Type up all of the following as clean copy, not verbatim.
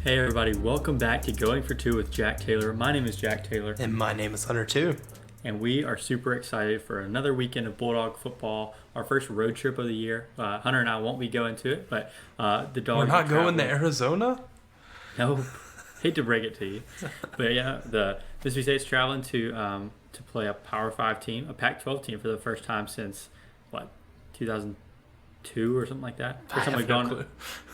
Hey everybody, welcome back to Going for Two with Jack Taylor. My name is Jack Taylor. And my name is Hunter too. And we are super excited for another weekend of Bulldog football, our first road trip of the year. Hunter and I won't be going to it, but the dogs We're not are going to traveling. Arizona? No, hate to break it to you. But yeah, the Mississippi State's traveling to play a Power 5 team, a Pac-12 team for the first time since, 2002 or something like that?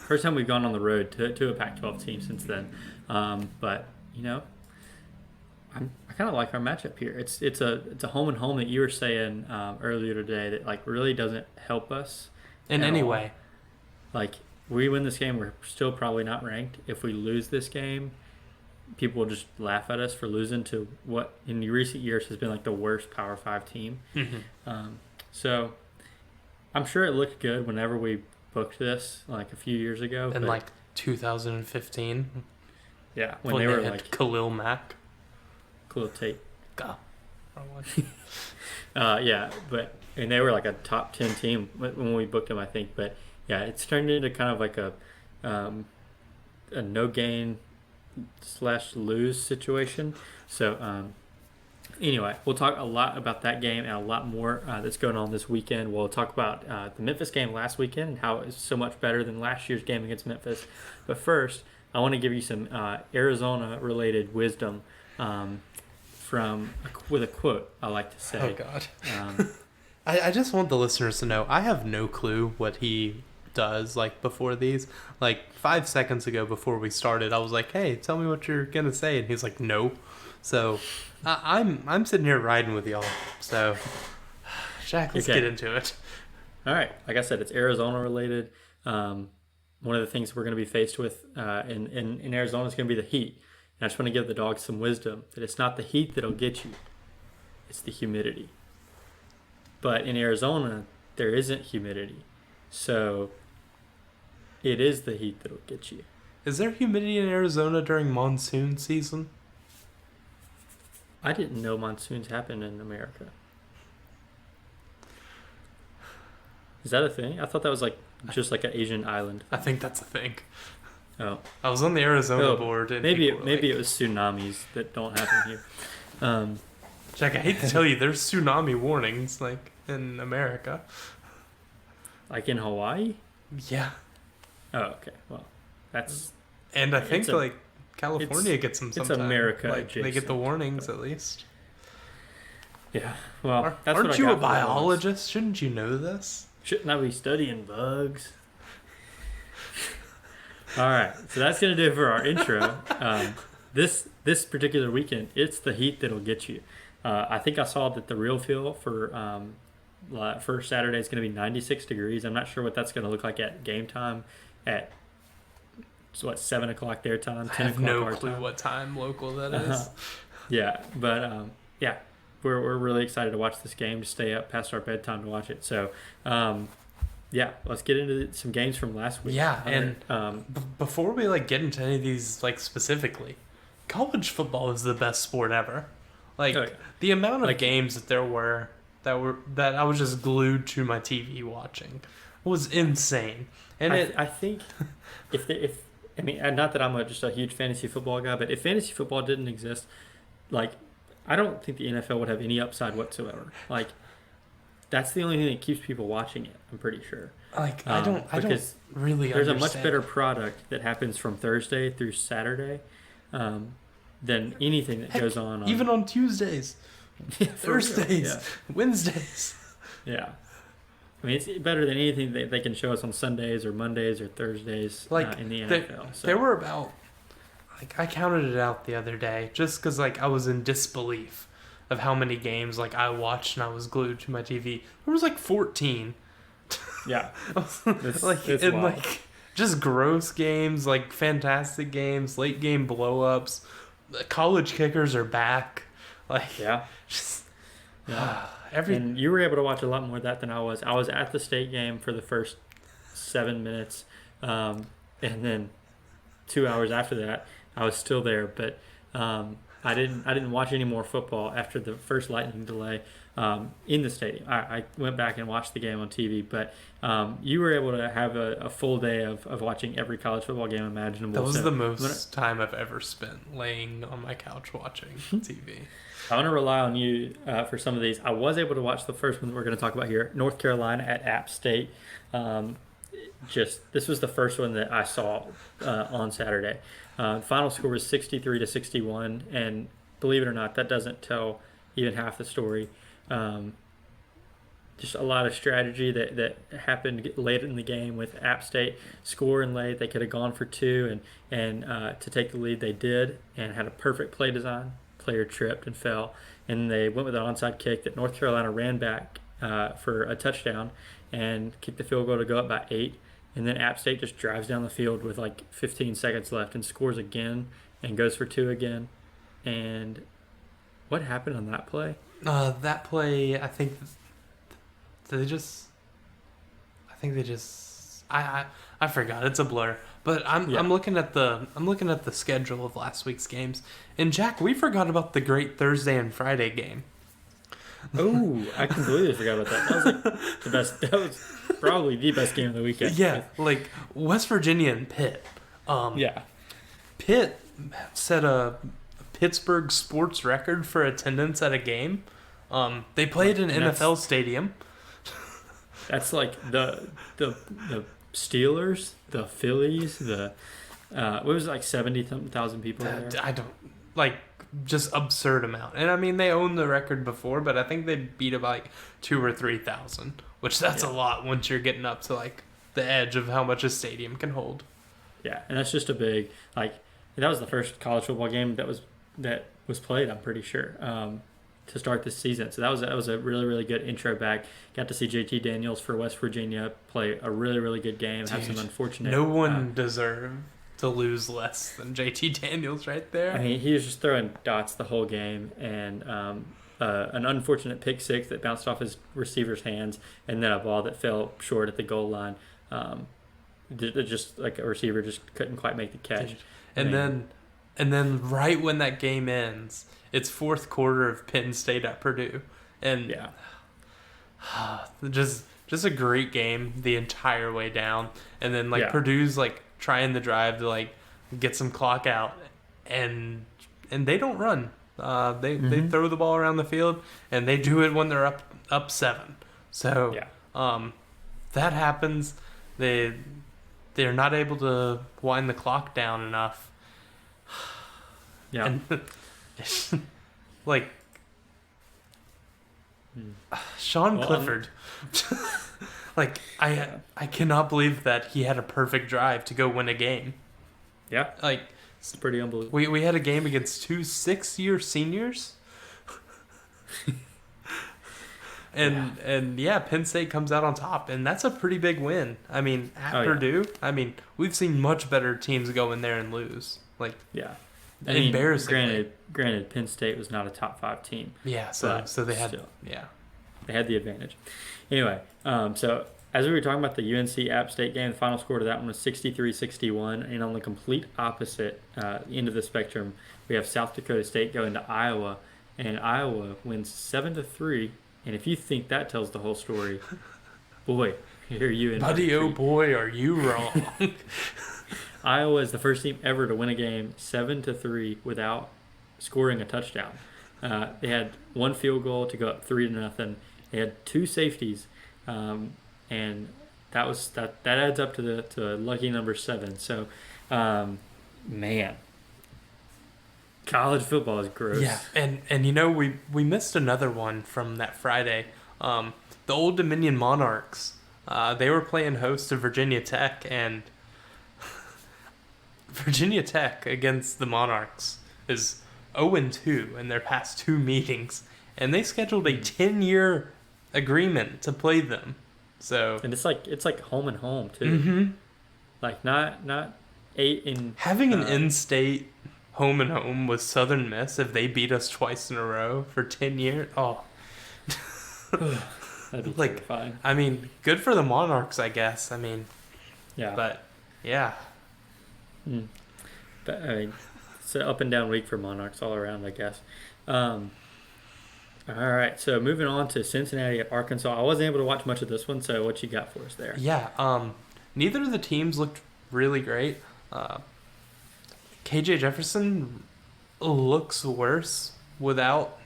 First time we've gone on the road to a Pac-12 team since then. But, you know, I kind of like our matchup here. It's a home and home that you were saying earlier today that, like, really doesn't help us. In any way. Like, we win this game, we're still probably not ranked. If we lose this game, people will just laugh at us for losing to what in the recent years has been like the worst Power 5 team. Mm-hmm. So I'm sure it looked good whenever we booked this like a few years ago. In like 2015. Yeah, when they were had like Khalil Mack. Khalil Tate. God. Yeah, and they were like a top 10 team when we booked them, I think. But yeah, it's turned into kind of like a no gain / lose situation. So anyway, we'll talk a lot about that game and a lot more that's going on this weekend. We'll talk about the Memphis game last weekend and how it's so much better than last year's game against Memphis. But first, I want to give you some Arizona-related wisdom with a quote I like to say. Oh, God. I just want the listeners to know I have no clue what he does like before these. Like 5 seconds ago before we started, I was like, hey, tell me what you're going to say. And he's like, no. So I'm sitting here riding with y'all. So, Jack, let's get into it. All right. Like I said, it's Arizona-related. One of the things we're going to be faced with in Arizona is going to be the heat. And I just want to give the dogs some wisdom that it's not the heat that'll get you. It's the humidity. But in Arizona, there isn't humidity. So it is the heat that'll get you. Is there humidity in Arizona during monsoon season? I didn't know monsoons happen in America. Is that a thing? I thought that was like just like an Asian island. I think that's a thing. Oh, I was on the Arizona board. And maybe it was tsunamis that don't happen here. Jack, I hate to tell you, there's tsunami warnings like in America. Like in Hawaii? Yeah. Oh, okay. Well, that's... And I think like California gets them sometimes. It's America like, adjacent. they get the warnings at least. Yeah. Well, that's aren't what you I a biologist? Shouldn't you know this? Shouldn't I be studying bugs? All right. So that's going to do it for our intro. This particular weekend, it's the heat that'll get you. I think I saw that the real feel for Saturday is going to be 96 degrees. I'm not sure what that's going to look like at game time at 7 o'clock their time, 10 o'clock our time. I have no clue what time local that is. Yeah, but yeah, we're really excited to watch this game, to stay up past our bedtime to watch it. So yeah, let's get into some games from last week. Yeah, and before we get into any of these specifically, college football is the best sport ever. The amount of games that there were that I was just glued to my TV watching was insane. And I think I mean, not that I'm just a huge fantasy football guy, but if fantasy football didn't exist, I don't think the NFL would have any upside whatsoever. That's the only thing that keeps people watching it, I'm pretty sure. I don't really there's understand. a much better product that happens from Thursday through Saturday than anything that goes on even on Tuesdays, Thursdays, Wednesdays. Yeah. I mean, it's better than anything that they can show us on Sundays or Mondays or Thursdays in the NFL. There were about, I counted it out the other day just because, I was in disbelief of how many games, I watched and I was glued to my TV. There was, 14. Yeah. It's just gross games, fantastic games, late game blow-ups. The college kickers are back. Yeah. And you were able to watch a lot more of that than I was. I was at the state game for the first 7 minutes, and then 2 hours after that, I was still there. But I didn't watch any more football after the first lightning delay in the stadium. I went back and watched the game on TV, but you were able to have a full day of watching every college football game imaginable. That was the most time I've ever spent laying on my couch watching TV. I'm going to rely on you for some of these. I was able to watch the first one that we're going to talk about here, North Carolina at App State. This was the first one that I saw on Saturday. Final score was 63-61, and believe it or not, that doesn't tell even half the story. Just a lot of strategy that happened late in the game with App State scoring late. They could have gone for two, and to take the lead, they did, and had a perfect play design. Player tripped and fell, and they went with an onside kick that North Carolina ran back for a touchdown and kicked the field goal to go up by 8. And then App State just drives down the field with like 15 seconds left and scores again and goes for 2 again. And what happened on that play? That play, I think they just. I forgot. It's a blur. But I'm looking at the schedule of last week's games, and Jack, we forgot about the great Thursday and Friday game. Oh, I completely forgot about that. That was like the best. That was probably the best game of the weekend. Yeah, like West Virginia and Pitt. Pitt set a Pittsburgh sports record for attendance at a game. They played in an NFL stadium. That's like the Steelers, the Phillies, what was it, like 70,000 people there? I don't like. Just absurd amount. And I mean, they owned the record before, but I think they beat about like 2,000 or 3,000, which that's a lot once you're getting up to like the edge of how much a stadium can hold. Yeah, and that's just a big, like, that was the first college football game that was played, I'm pretty sure, to start this season. So that was a really, really good intro back. Got to see JT Daniels for West Virginia play a really, really good game. Have some unfortunate. No one deserved to lose less than JT Daniels right there. I mean, he was just throwing dots the whole game, and an unfortunate pick six that bounced off his receiver's hands, and then a ball that fell short at the goal line. Just like a receiver just couldn't quite make the catch. And then right when that game ends, it's fourth quarter of Penn State at Purdue, and just a great game the entire way down. And then Purdue's like trying the drive to like get some clock out, and they don't run. They throw the ball around the field, and they do it when they're up 7. So that happens. They're not able to wind the clock down enough. Yeah, and like Sean Clifford. Like, I cannot believe that he had a perfect drive to go win a game. Yeah. Like, it's pretty unbelievable. We had a game against 2 6-year seniors. And Penn State comes out on top, and that's a pretty big win. I mean, at Purdue, I mean, we've seen much better teams go in there and lose. Like, embarrassingly. Granted, Penn State was not a top 5 team. Yeah, so they had they had the advantage. Anyway, so as we were talking about the UNC App State game, the final score to that one was 63-61, and on the complete opposite end of the spectrum, we have South Dakota State going to Iowa, and Iowa wins 7-3. And if you think that tells the whole story, boy, here you in. Buddy, oh boy, are you wrong? Iowa is the first team ever to win a game 7-3 without scoring a touchdown. They had one field goal to go up 3-0. They had 2 safeties, and that adds up to lucky number 7. So, man, college football is gross. Yeah, and you know, we missed another one from that Friday. The Old Dominion Monarchs, they were playing host to Virginia Tech, and Virginia Tech against the Monarchs is 0-2 in their past 2 meetings, and they scheduled a 10-year agreement to play them. So, and it's like home and home too. Mm-hmm. Like not 8 in having an in-state home and home with Southern Miss if they beat us twice in a row for 10 years. Oh, that'd be terrifying. I mean, good for the Monarchs, I guess. I mean, yeah, but yeah. But I mean, it's an up and down week for Monarchs all around, I guess. Um, all right, so moving on to Cincinnati at Arkansas. I wasn't able to watch much of this one, so what you got for us there? Yeah. Neither of the teams looked really great. KJ Jefferson looks worse without,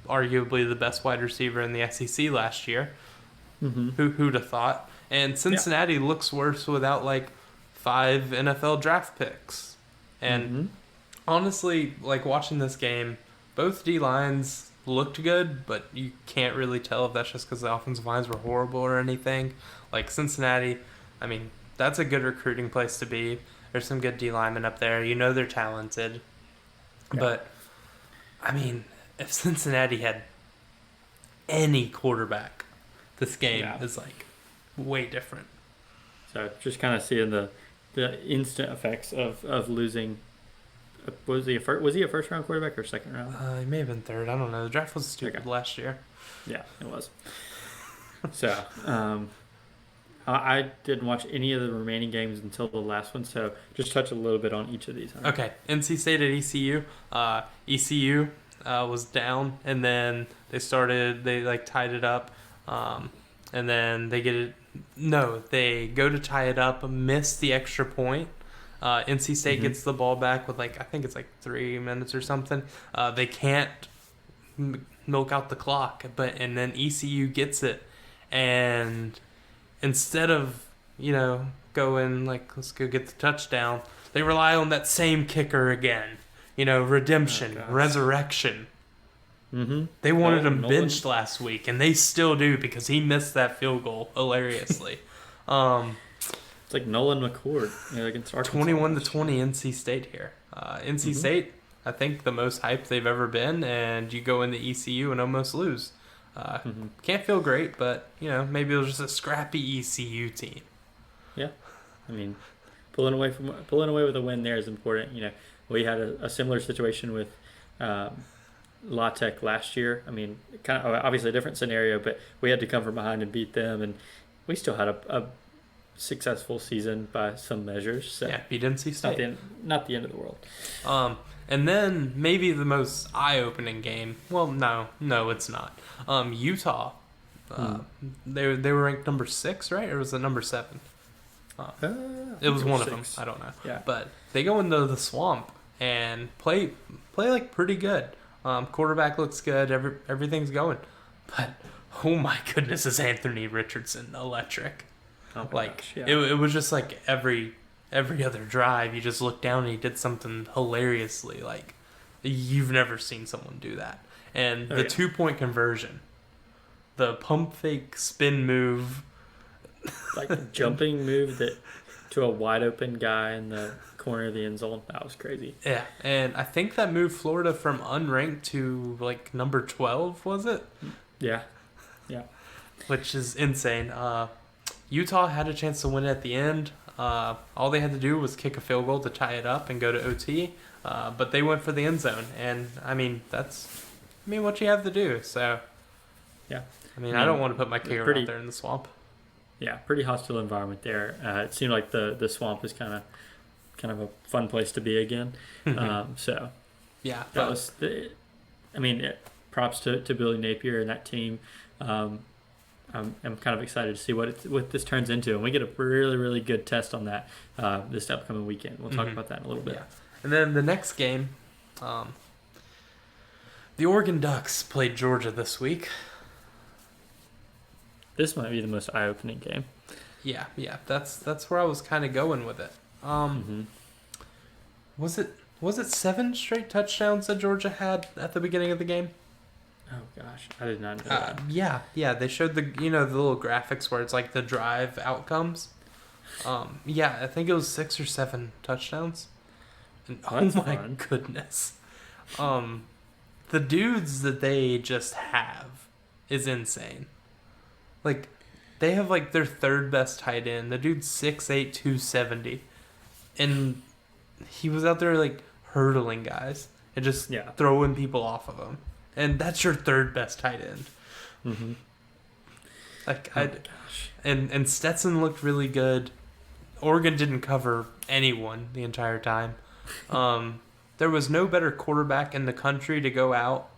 arguably the best wide receiver in the SEC last year. Mm-hmm. Who'd have thought? And Cincinnati looks worse without like 5 NFL draft picks. And honestly, like watching this game, both D lines looked good, but you can't really tell if that's just because the offensive lines were horrible or anything. Like Cincinnati, I mean, that's a good recruiting place to be. There's some good D linemen up there. They're talented. Yeah. But, I mean, if Cincinnati had any quarterback, this game is like way different. So just kind of seeing the instant effects of losing. Was he a first round quarterback or second round? He may have been third. I don't know. The draft was stupid last year. Yeah, it was. So I didn't watch any of the remaining games until the last one. So just touch a little bit on each of these. Huh? Okay, NC State at ECU. ECU was down, and then they tied it up, and then they get it. No, they go to tie it up, miss the extra point. NC State gets the ball back with I think it's 3 minutes or something. They can't milk out the clock, and then ECU gets it, and instead of going let's go get the touchdown, they rely on that same kicker again. Redemption, resurrection. Mm-hmm. They wanted him benched last week, and they still do because he missed that field goal hilariously. It's like Nolan McCord against Arkansas. 21-20 NC State here. NC State, I think the most hyped they've ever been, and you go into ECU and almost lose. Can't feel great, but maybe it was just a scrappy ECU team. Yeah, I mean, pulling away with a win there is important. We had a similar situation with La Tech last year. I mean, kind of obviously a different scenario, but we had to come from behind and beat them, and we still had a successful season by some measures. So yeah, beat NC State. Not the end of the world. And then maybe the most eye-opening game. Well, no, it's not. Utah. They were ranked number 6, right, or was it number 7? It was one 6. Of them. I don't know. Yeah. But they go into the swamp and play pretty good. Quarterback looks good. Everything's going. But oh my goodness, is Anthony Richardson electric? Oh gosh, yeah. It was just every other drive, you just look down and he did something hilariously you've never seen someone do that. And the 2-point conversion, the pump fake spin move, jumping move to a wide open guy in the corner of the end zone, that was crazy. Yeah, and I think that moved Florida from unranked to number 12, was it? Yeah. Which is insane. Utah had a chance to win it at the end. All they had to do was kick a field goal to tie it up and go to OT. But they went for the end zone. And, that's what you have to do. So, yeah. I don't want to put my kicker out there in the swamp. Yeah, pretty hostile environment there. It seemed like the swamp is kind of a fun place to be again. So, yeah, that was props to Billy Napier and that team. I'm kind of excited to see what this turns into, and we get a really, really good test on that this upcoming weekend. We'll talk about that in a little bit. Yeah. And then the next game, the Oregon Ducks played Georgia this week. This might be the most eye-opening game. Yeah, that's where I was kind of going with it. Was it 7 straight touchdowns that Georgia had at the beginning of the game? Oh gosh, I did not know that. Yeah. They showed the the little graphics where it's the drive outcomes. I think it was 6 or 7 touchdowns. And oh my goodness, the dudes that they just have is insane. They have their third best tight end. The dude's 6'8", 270, and he was out there hurdling guys and just throwing people off of him. And that's your third best tight end. Mm-hmm. Gosh. And Stetson looked really good. Oregon didn't cover anyone the entire time. There was no better quarterback in the country to go out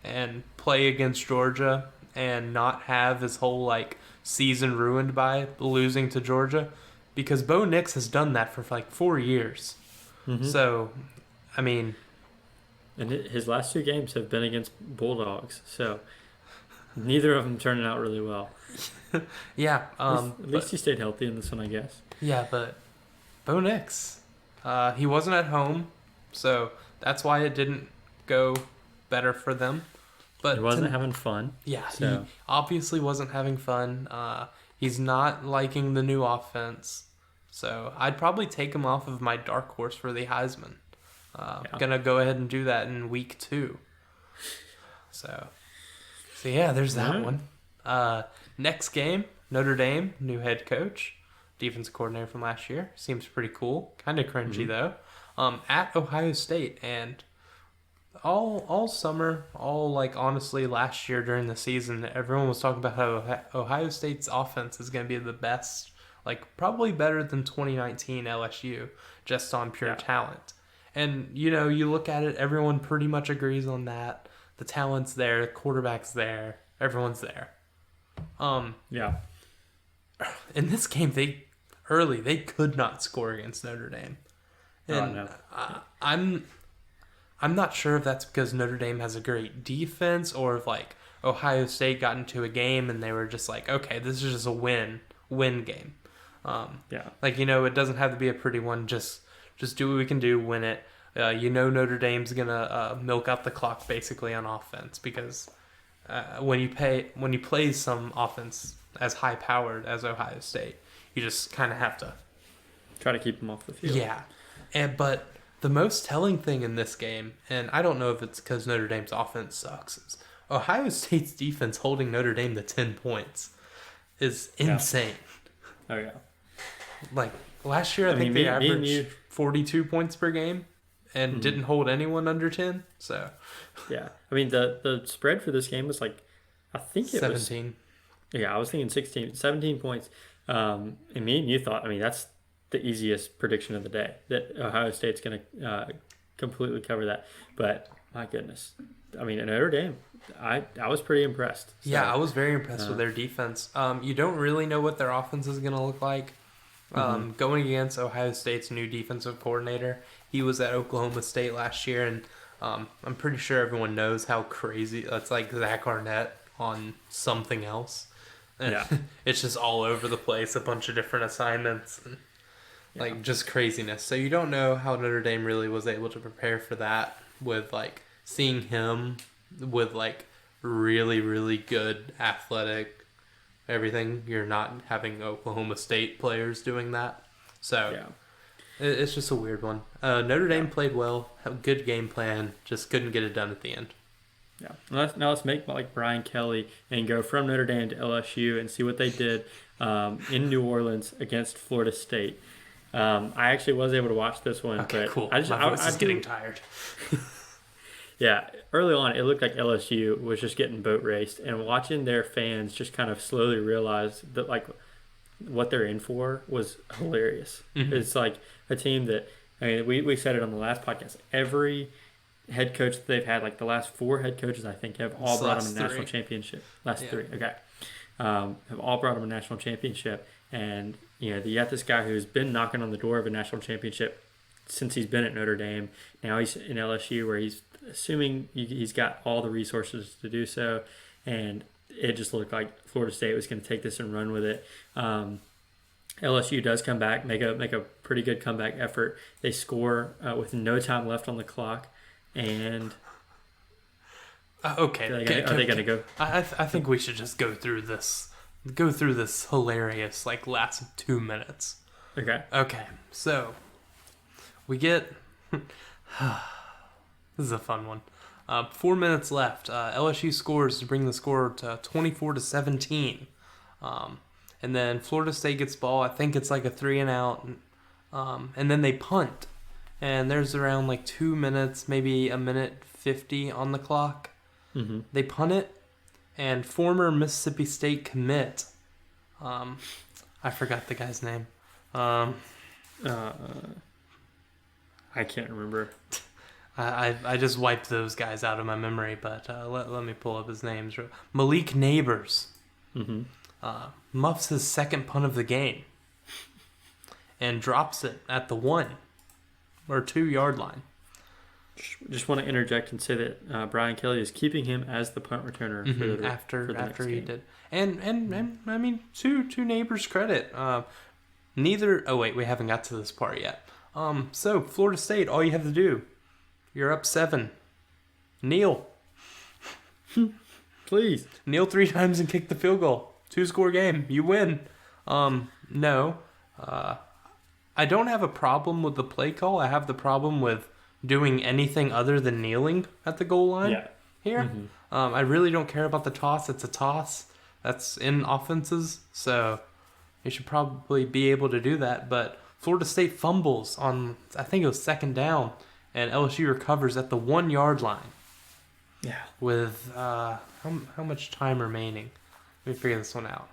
and play against Georgia and not have his whole like season ruined by losing to Georgia, because Bo Nix has done that for like 4 years. Mm-hmm. So, I mean, And his last 2 games have been against Bulldogs, so neither of them turning out really well. yeah. At least he stayed healthy in this one, I guess. Yeah, but Bo Nix, he wasn't at home, so that's why it didn't go better for them. But He wasn't having fun. Yeah, So. he obviously wasn't having fun. He's not liking the new offense, so I'd probably take him off of my dark horse for the Heisman. Gonna go ahead and do that in week 2. So yeah, there's that one. Next game, Notre Dame, new head coach, defensive coordinator from last year. Seems pretty cool. Kind of cringy though. At Ohio State, and all summer, honestly, last year during the season, everyone was talking about how Ohio State's offense is going to be the best, probably better than 2019 LSU, just on pure talent. And, you look at it, everyone pretty much agrees on that. The talent's there, the quarterback's there, everyone's there. In this game, they could not score against Notre Dame. And I'm not sure if that's because Notre Dame has a great defense, or if Ohio State got into a game and they were just like, okay, this is just a win game. It doesn't have to be a pretty one. Just do what we can do, win it. Notre Dame's gonna milk out the clock basically on offense, because when you play some offense as high powered as Ohio State, you just kind of have to try to keep them off the field. Yeah, but the most telling thing in this game, and I don't know if it's because Notre Dame's offense sucks, is Ohio State's defense holding Notre Dame to 10 points is insane. Oh, yeah. Last year, I think they averaged 42 points per game and didn't hold anyone under 10. So, yeah. I mean, the spread for this game was I think it 17. I was thinking 17 points. And me and you thought, that's the easiest prediction of the day, that Ohio State's going to completely cover that. But my goodness, at Notre Dame, I was pretty impressed. So, yeah, I was very impressed with their defense. You don't really know what their offense is going to look like. Going against Ohio State's new defensive coordinator, he was at Oklahoma State last year, and I'm pretty sure everyone knows how crazy that's like Zach Arnett on something else. Yeah, it's just all over the place, a bunch of different assignments. And, just craziness. So you don't know how Notre Dame really was able to prepare for that with seeing him with really, really good athletic everything. You're not having Oklahoma State players doing that. So it's just a weird one. Notre Dame played well, had a good game plan, just couldn't get it done at the end. Yeah. Now let's make Brian Kelly and go from Notre Dame to LSU and see what they did in New Orleans against Florida State. I actually was able to watch this one. Okay, but cool. I was getting tired. Yeah, early on, it looked like LSU was just getting boat raced, and watching their fans just kind of slowly realize that what they're in for was hilarious. Mm-hmm. It's like a team that, we said it on the last podcast. Every head coach that they've had, the last 4 head coaches, I think, have all brought them a national championship. Last 3, okay. Have all brought them a national championship. And, you got this guy who's been knocking on the door of a national championship since he's been at Notre Dame. Now he's in LSU, where he's assuming he's got all the resources to do so. And it just looked like Florida State was going to take this and run with it. LSU does come back, make a pretty good comeback effort. They score with no time left on the clock. And okay, are they going to go? I think we should just go through this hilarious last 2 minutes. Okay, so we get this is a fun one. 4 minutes left. LSU scores to bring the score to 24-17. And then Florida State gets ball. I think it's a 3 and out. And then they punt. And there's around 2 minutes, maybe a minute 50 on the clock. Mm-hmm. They punt it. And former Mississippi State commit, I forgot the guy's name. I I can't remember. I just wiped those guys out of my memory, but let me pull up his names. Malik Neighbors muffs his second punt of the game and drops it at the 1 or 2 yard line. Just want to interject and say that Brian Kelly is keeping him as the punt returner for the after he game. did, and I mean to Neighbors' credit, neither. Oh wait, we haven't got to this part yet. So Florida State, all you have to do, you're up 7. Kneel. Please. Kneel 3 times and kick the field goal. 2-score game. You win. No. I don't have a problem with the play call. I have the problem with doing anything other than kneeling at the goal line here. I really don't care about the toss. It's a toss. That's in offenses. So you should probably be able to do that. But Florida State fumbles on, I think it was 2nd down, and LSU recovers at the 1 yard line. Yeah. With how much time remaining? Let me figure this one out.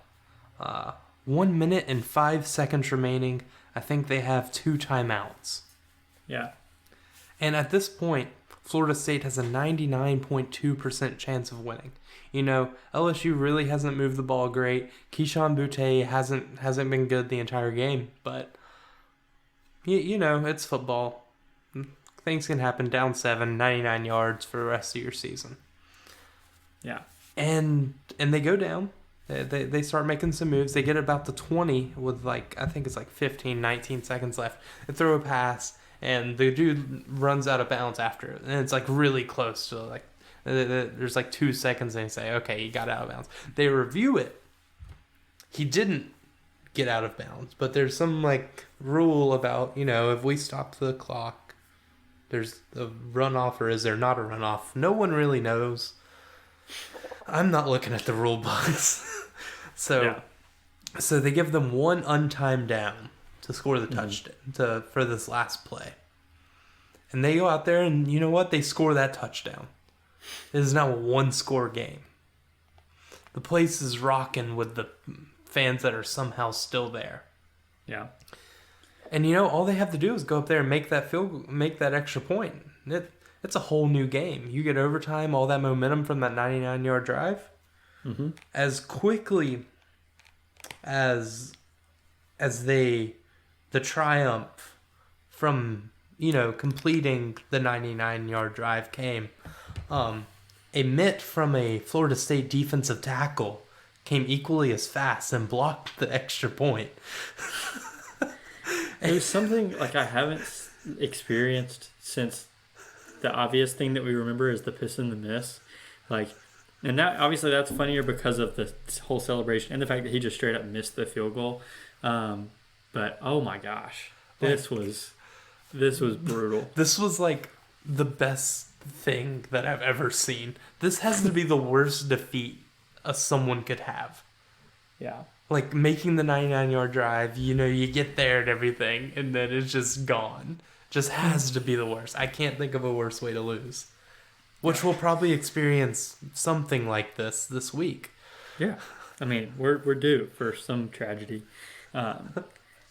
1 minute and 5 seconds remaining. I think they have 2 timeouts. Yeah. And at this point, Florida State has a 99.2% chance of winning. You know, LSU really hasn't moved the ball great. Keyshawn Boutte hasn't been good the entire game, but you know, it's football. Things can happen. Down 7, 99 yards for the rest of your season. Yeah. And they go down. They start making some moves. They get about the 20 with I think it's 15, 19 seconds left. They throw a pass, and the dude runs out of bounds after it. And it's really close to there's 2 seconds, and they say, okay, he got out of bounds. They review it. He didn't get out of bounds, but there's some rule about, if we stop the clock, there's a runoff, or is there not a runoff? No one really knows. I'm not looking at the rule books. So they give them 1 untimed down to score the touchdown for this last play. And they go out there, and you know what? They score that touchdown. It is now a 1-score game. The place is rocking with the fans that are somehow still there. Yeah. And all they have to do is go up there and make that extra point. It's a whole new game. You get overtime, all that momentum from that 99-yard drive. Mm-hmm. As quickly as the triumph from completing the 99-yard drive came, a mitt from a Florida State defensive tackle came equally as fast and blocked the extra point. It was something I haven't experienced since the obvious thing that we remember is the piss and the miss. And that obviously that's funnier because of the whole celebration and the fact that he just straight up missed the field goal. But oh my gosh, this was brutal. This was the best thing that I've ever seen. This has to be the worst defeat someone could have. Yeah. Making the 99-yard drive, you get there and everything, and then it's just gone. Just has to be the worst. I can't think of a worse way to lose. Which we'll probably experience something like this week. Yeah. I mean, we're due for some tragedy.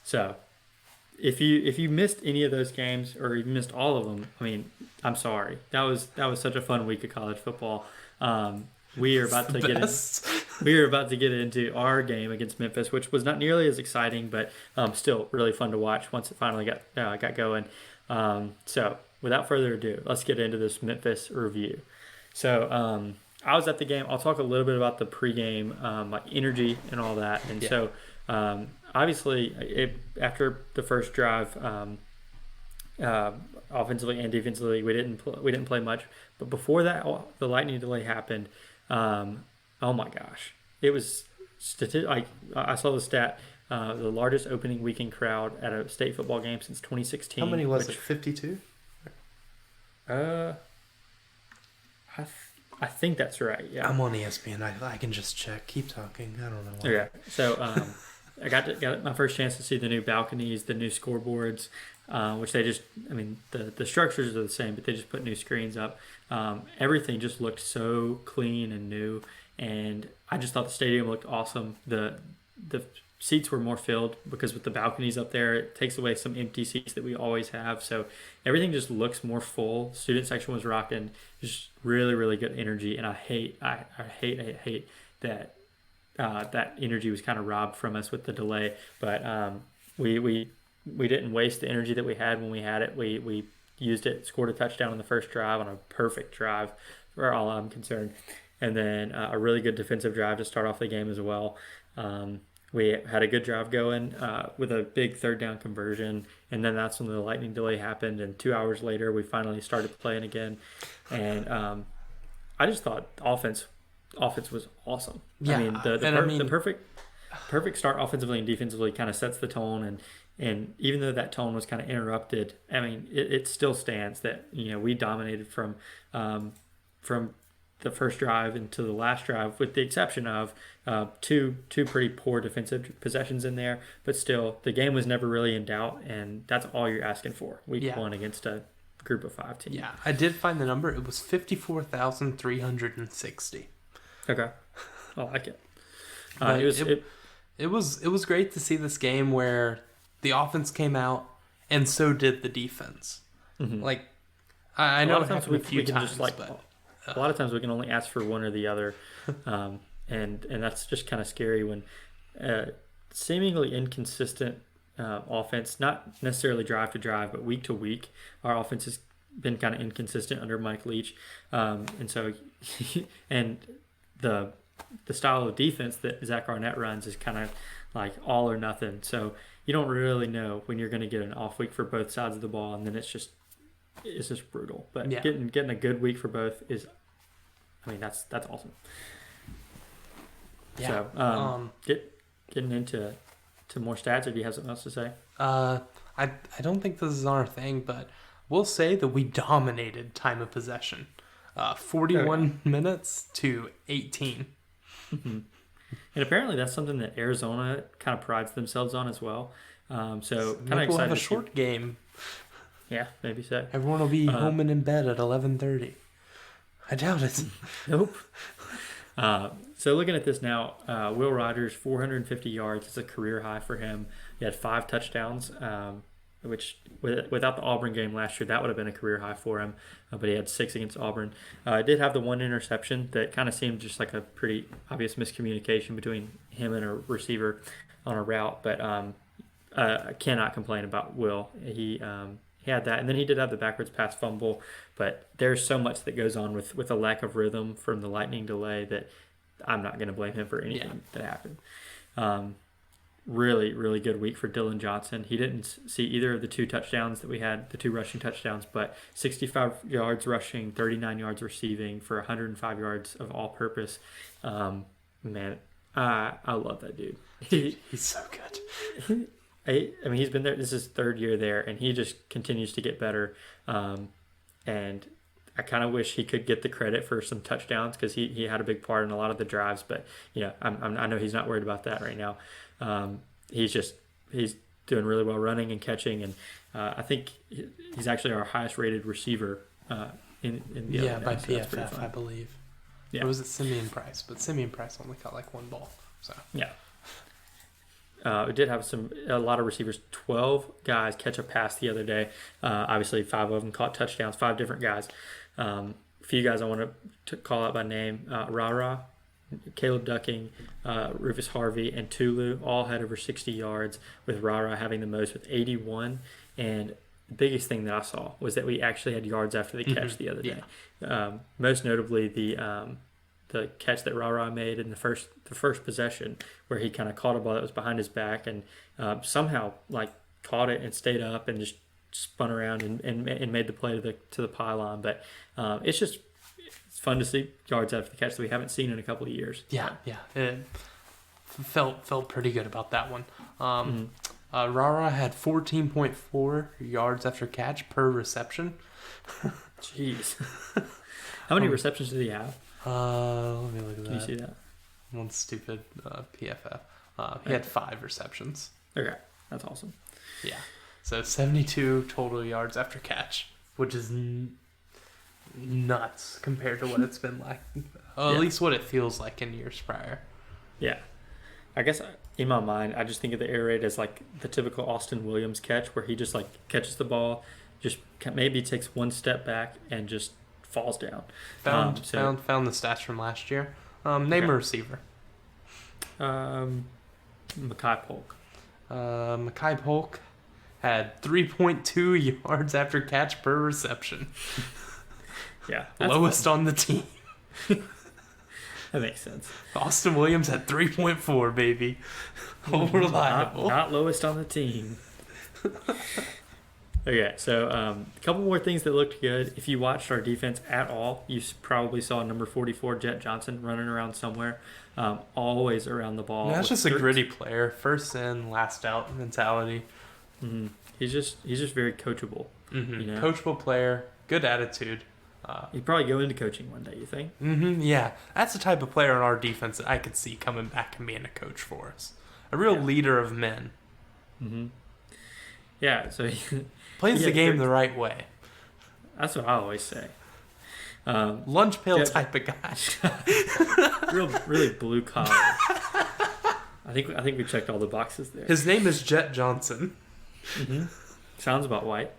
So if you missed any of those games, or you missed all of them, I mean, I'm sorry. That was such a fun week of college football. We are about to get into our game against Memphis, which was not nearly as exciting, but still really fun to watch once it finally got going. So without further ado, let's get into this Memphis review. So I was at the game. I'll talk a little bit about the pregame, energy and all that. And so obviously, after the first drive, offensively and defensively, we didn't play much. But before that, the lightning delay happened. Oh my gosh, it was I saw the stat. The largest opening weekend crowd at a state football game since 2016. How many was it? 52? I think that's right. Yeah. I'm on ESPN. I can just check. Keep talking. I don't know why. Yeah. So I got my first chance to see the new balconies, the new scoreboards, which they just, the structures are the same, but they just put new screens up. Everything just looked so clean and new, and I just thought the stadium looked awesome. The seats were more filled because with the balconies up there, it takes away some empty seats that we always have. So everything just looks more full. Student section was rocking, just really, really good energy. And I hate that that energy was kind of robbed from us with the delay. But we didn't waste the energy that we had when we had it. We used it, scored a touchdown on the first drive on a perfect drive for all I'm concerned. And then a really good defensive drive to start off the game as well. We had a good drive going with a big third down conversion, and then that's when the lightning delay happened. And 2 hours later, we finally started playing again. And I just thought offense was awesome. Yeah, I mean, the perfect start offensively and defensively kind of sets the tone. And even though that tone was kind of interrupted, I mean, it still stands that we dominated from the first drive into the last drive, with the exception of two pretty poor defensive possessions in there. But still, the game was never really in doubt, and that's all you're asking for. Week one against a group of 5 team. Yeah, I did find the number. It was 54,360. Okay, I like it. It was great to see this game where the offense came out, and so did the defense. Mm-hmm. Like, I know it happened a few times, but a lot of times we can only ask for one or the other, and that's just kind of scary when seemingly inconsistent offense, not necessarily drive to drive, but week to week, our offense has been kind of inconsistent under Mike Leach, and so and the style of defense that Zach Arnett runs is kind of like all or nothing. So you don't really know when you're going to get an off week for both sides of the ball, and then it's just brutal. But getting a good week for both is, I mean, that's awesome. Yeah. So getting into more stats, or do you have something else to say? I don't think this is our thing, but we'll say that we dominated time of possession, 41 minutes to 18. Mm-hmm. And apparently that's something that Arizona kind of prides themselves on as well. So kind of excited. We'll have a short game. Yeah, maybe so. Everyone will be home and in bed at 11:30. I doubt it. Nope. So looking at this now, Will Rogers, 450 yards. It's a career high for him. He had 5 touchdowns, which without the Auburn game last year, that would have been a career high for him. But he had 6 against Auburn. Did have the one interception that kind of seemed just like a pretty obvious miscommunication between him and a receiver on a route. But I cannot complain about Will. He had that, and then he did have the backwards pass fumble. But there's so much that goes on with a lack of rhythm from the lightning delay that I'm not going to blame him for anything that happened. Really, really good week for Dylan Johnson. He didn't see either of the 2 touchdowns that we had, the 2 rushing touchdowns, but 65 yards rushing, 39 yards receiving for 105 yards of all-purpose. Man, I love that dude. He's so good. I mean, he's been there. This is his 3rd year there, and he just continues to get better. And I kind of wish he could get the credit for some touchdowns because he had a big part in a lot of the drives. But I know he's not worried about that right now. He's doing really well running and catching, and I think he's actually our highest rated receiver in the by PFF, I believe. Yeah. Or was it Simeon Price? But Simeon Price only caught like 1 ball. So yeah. We did have a lot of receivers. 12 guys catch a pass the other day. Obviously, 5 of them caught touchdowns. 5 different guys. A few guys I want to call out by name. Rara, Caleb Ducking, Rufus Harvey, and Tulu all had over 60 yards, with Rara having the most with 81. And the biggest thing that I saw was that we actually had yards after the catch the other day. Most notably, the catch that Rara made in the first possession, where he kind of caught a ball that was behind his back and somehow like caught it and stayed up and just spun around and made the play to the pylon. But it's fun to see yards after the catch that we haven't seen in a couple of years. Yeah. It felt pretty good about that one. Rara had 14.4 yards after catch per reception. Jeez. How many receptions did he have? Let me look at that. Can you see that? One stupid PFF. He had 5 receptions. Okay, that's awesome. Yeah. So 72 total yards after catch, which is nuts compared to what it's been like. At least what it feels like in years prior. Yeah. I guess in my mind, I just think of the air raid as like the typical Austin Williams catch, where he just like catches the ball, just maybe takes one step back and just falls down. Found So found the stats from last year. Name okay. a receiver. Makai Polk. Makai Polk had 3.2 yards after catch per reception. Yeah, Lowest on the team. That makes sense. Austin Williams had 3.4, baby. Reliable. Not lowest on the team. Okay, so a couple more things that looked good. If you watched our defense at all, you probably saw number 44, Jet Johnson, running around somewhere, always around the ball. Yeah, that's just a gritty player. First in, last out mentality. Mm-hmm. He's just very coachable. Mm-hmm. You know? Coachable player, good attitude. He'd probably go into coaching one day, you think? Mm-hmm, yeah, that's the type of player in our defense that I could see coming back and being a coach for us. A real leader of men. Mm-hmm. Yeah, so he plays the game the right way. That's what I always say. Lunch pail type of guy. really blue collar. I think we checked all the boxes there. His name is Jet Johnson. Mm-hmm. Sounds about white.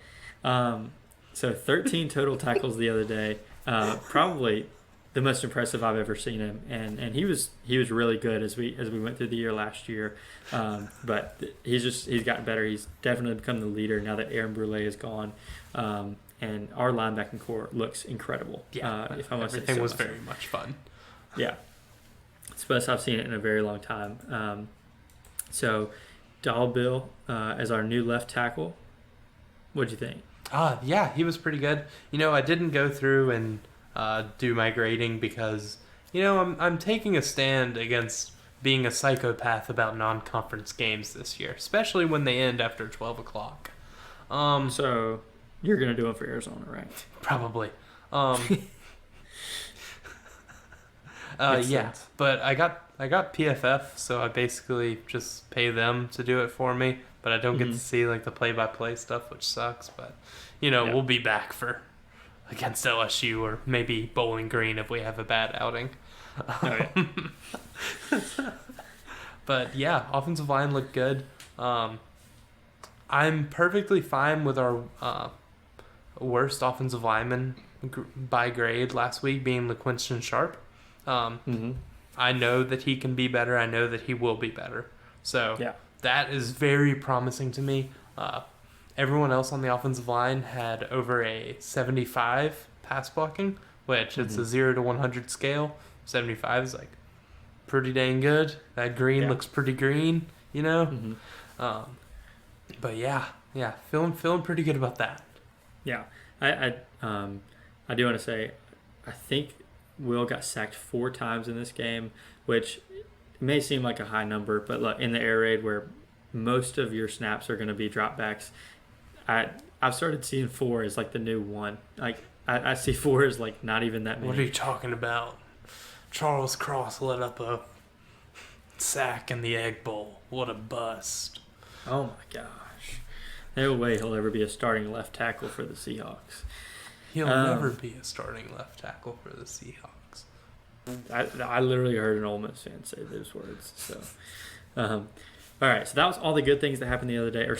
So 13 total tackles the other day. Probably the most impressive I've ever seen him, and he was really good as we went through the year last year. But he's gotten better. He's definitely become the leader now that Aaron Brule is gone. And our linebacking core looks incredible. Yeah, if I must everything say was myself. very much fun. Yeah, it's the best I've seen it in a very long time. So Doll Bill as our new left tackle. What'd you think? Yeah, he was pretty good. I didn't go through and do my grading because, I'm taking a stand against being a psychopath about non-conference games this year, especially when they end after 12 o'clock. So you're going to do it for Arizona, right? Probably. Yeah, but I got PFF, so I basically just pay them to do it for me, but I don't get to see like the play-by-play stuff, which sucks. But we'll be back for against LSU or maybe Bowling Green if we have a bad outing. Okay. But yeah, offensive line looked good. I'm perfectly fine with our worst offensive lineman by grade last week being LaQuinston Sharp. I know that he can be better. I know that he will be better. So that is very promising to me. Everyone else on the offensive line had over a 75 pass blocking, which it's a 0 to 100 scale. 75 is like pretty dang good. That green looks pretty green, But yeah, feeling pretty good about that. Yeah, I do want to say, I think Will got sacked 4 times in this game, which may seem like a high number, but look, in the air raid where most of your snaps are going to be dropbacks, I've started seeing 4 as like the new 1. Like I see 4 as like not even that many. What are you talking about? Charles Cross let up a sack in the Egg Bowl. What a bust! Oh my gosh, no way he'll ever be a starting left tackle for the Seahawks. He'll never be a starting left tackle for the Seahawks. I literally heard an Ole Miss fan say those words. So, all right. So that was all the good things that happened the other day, or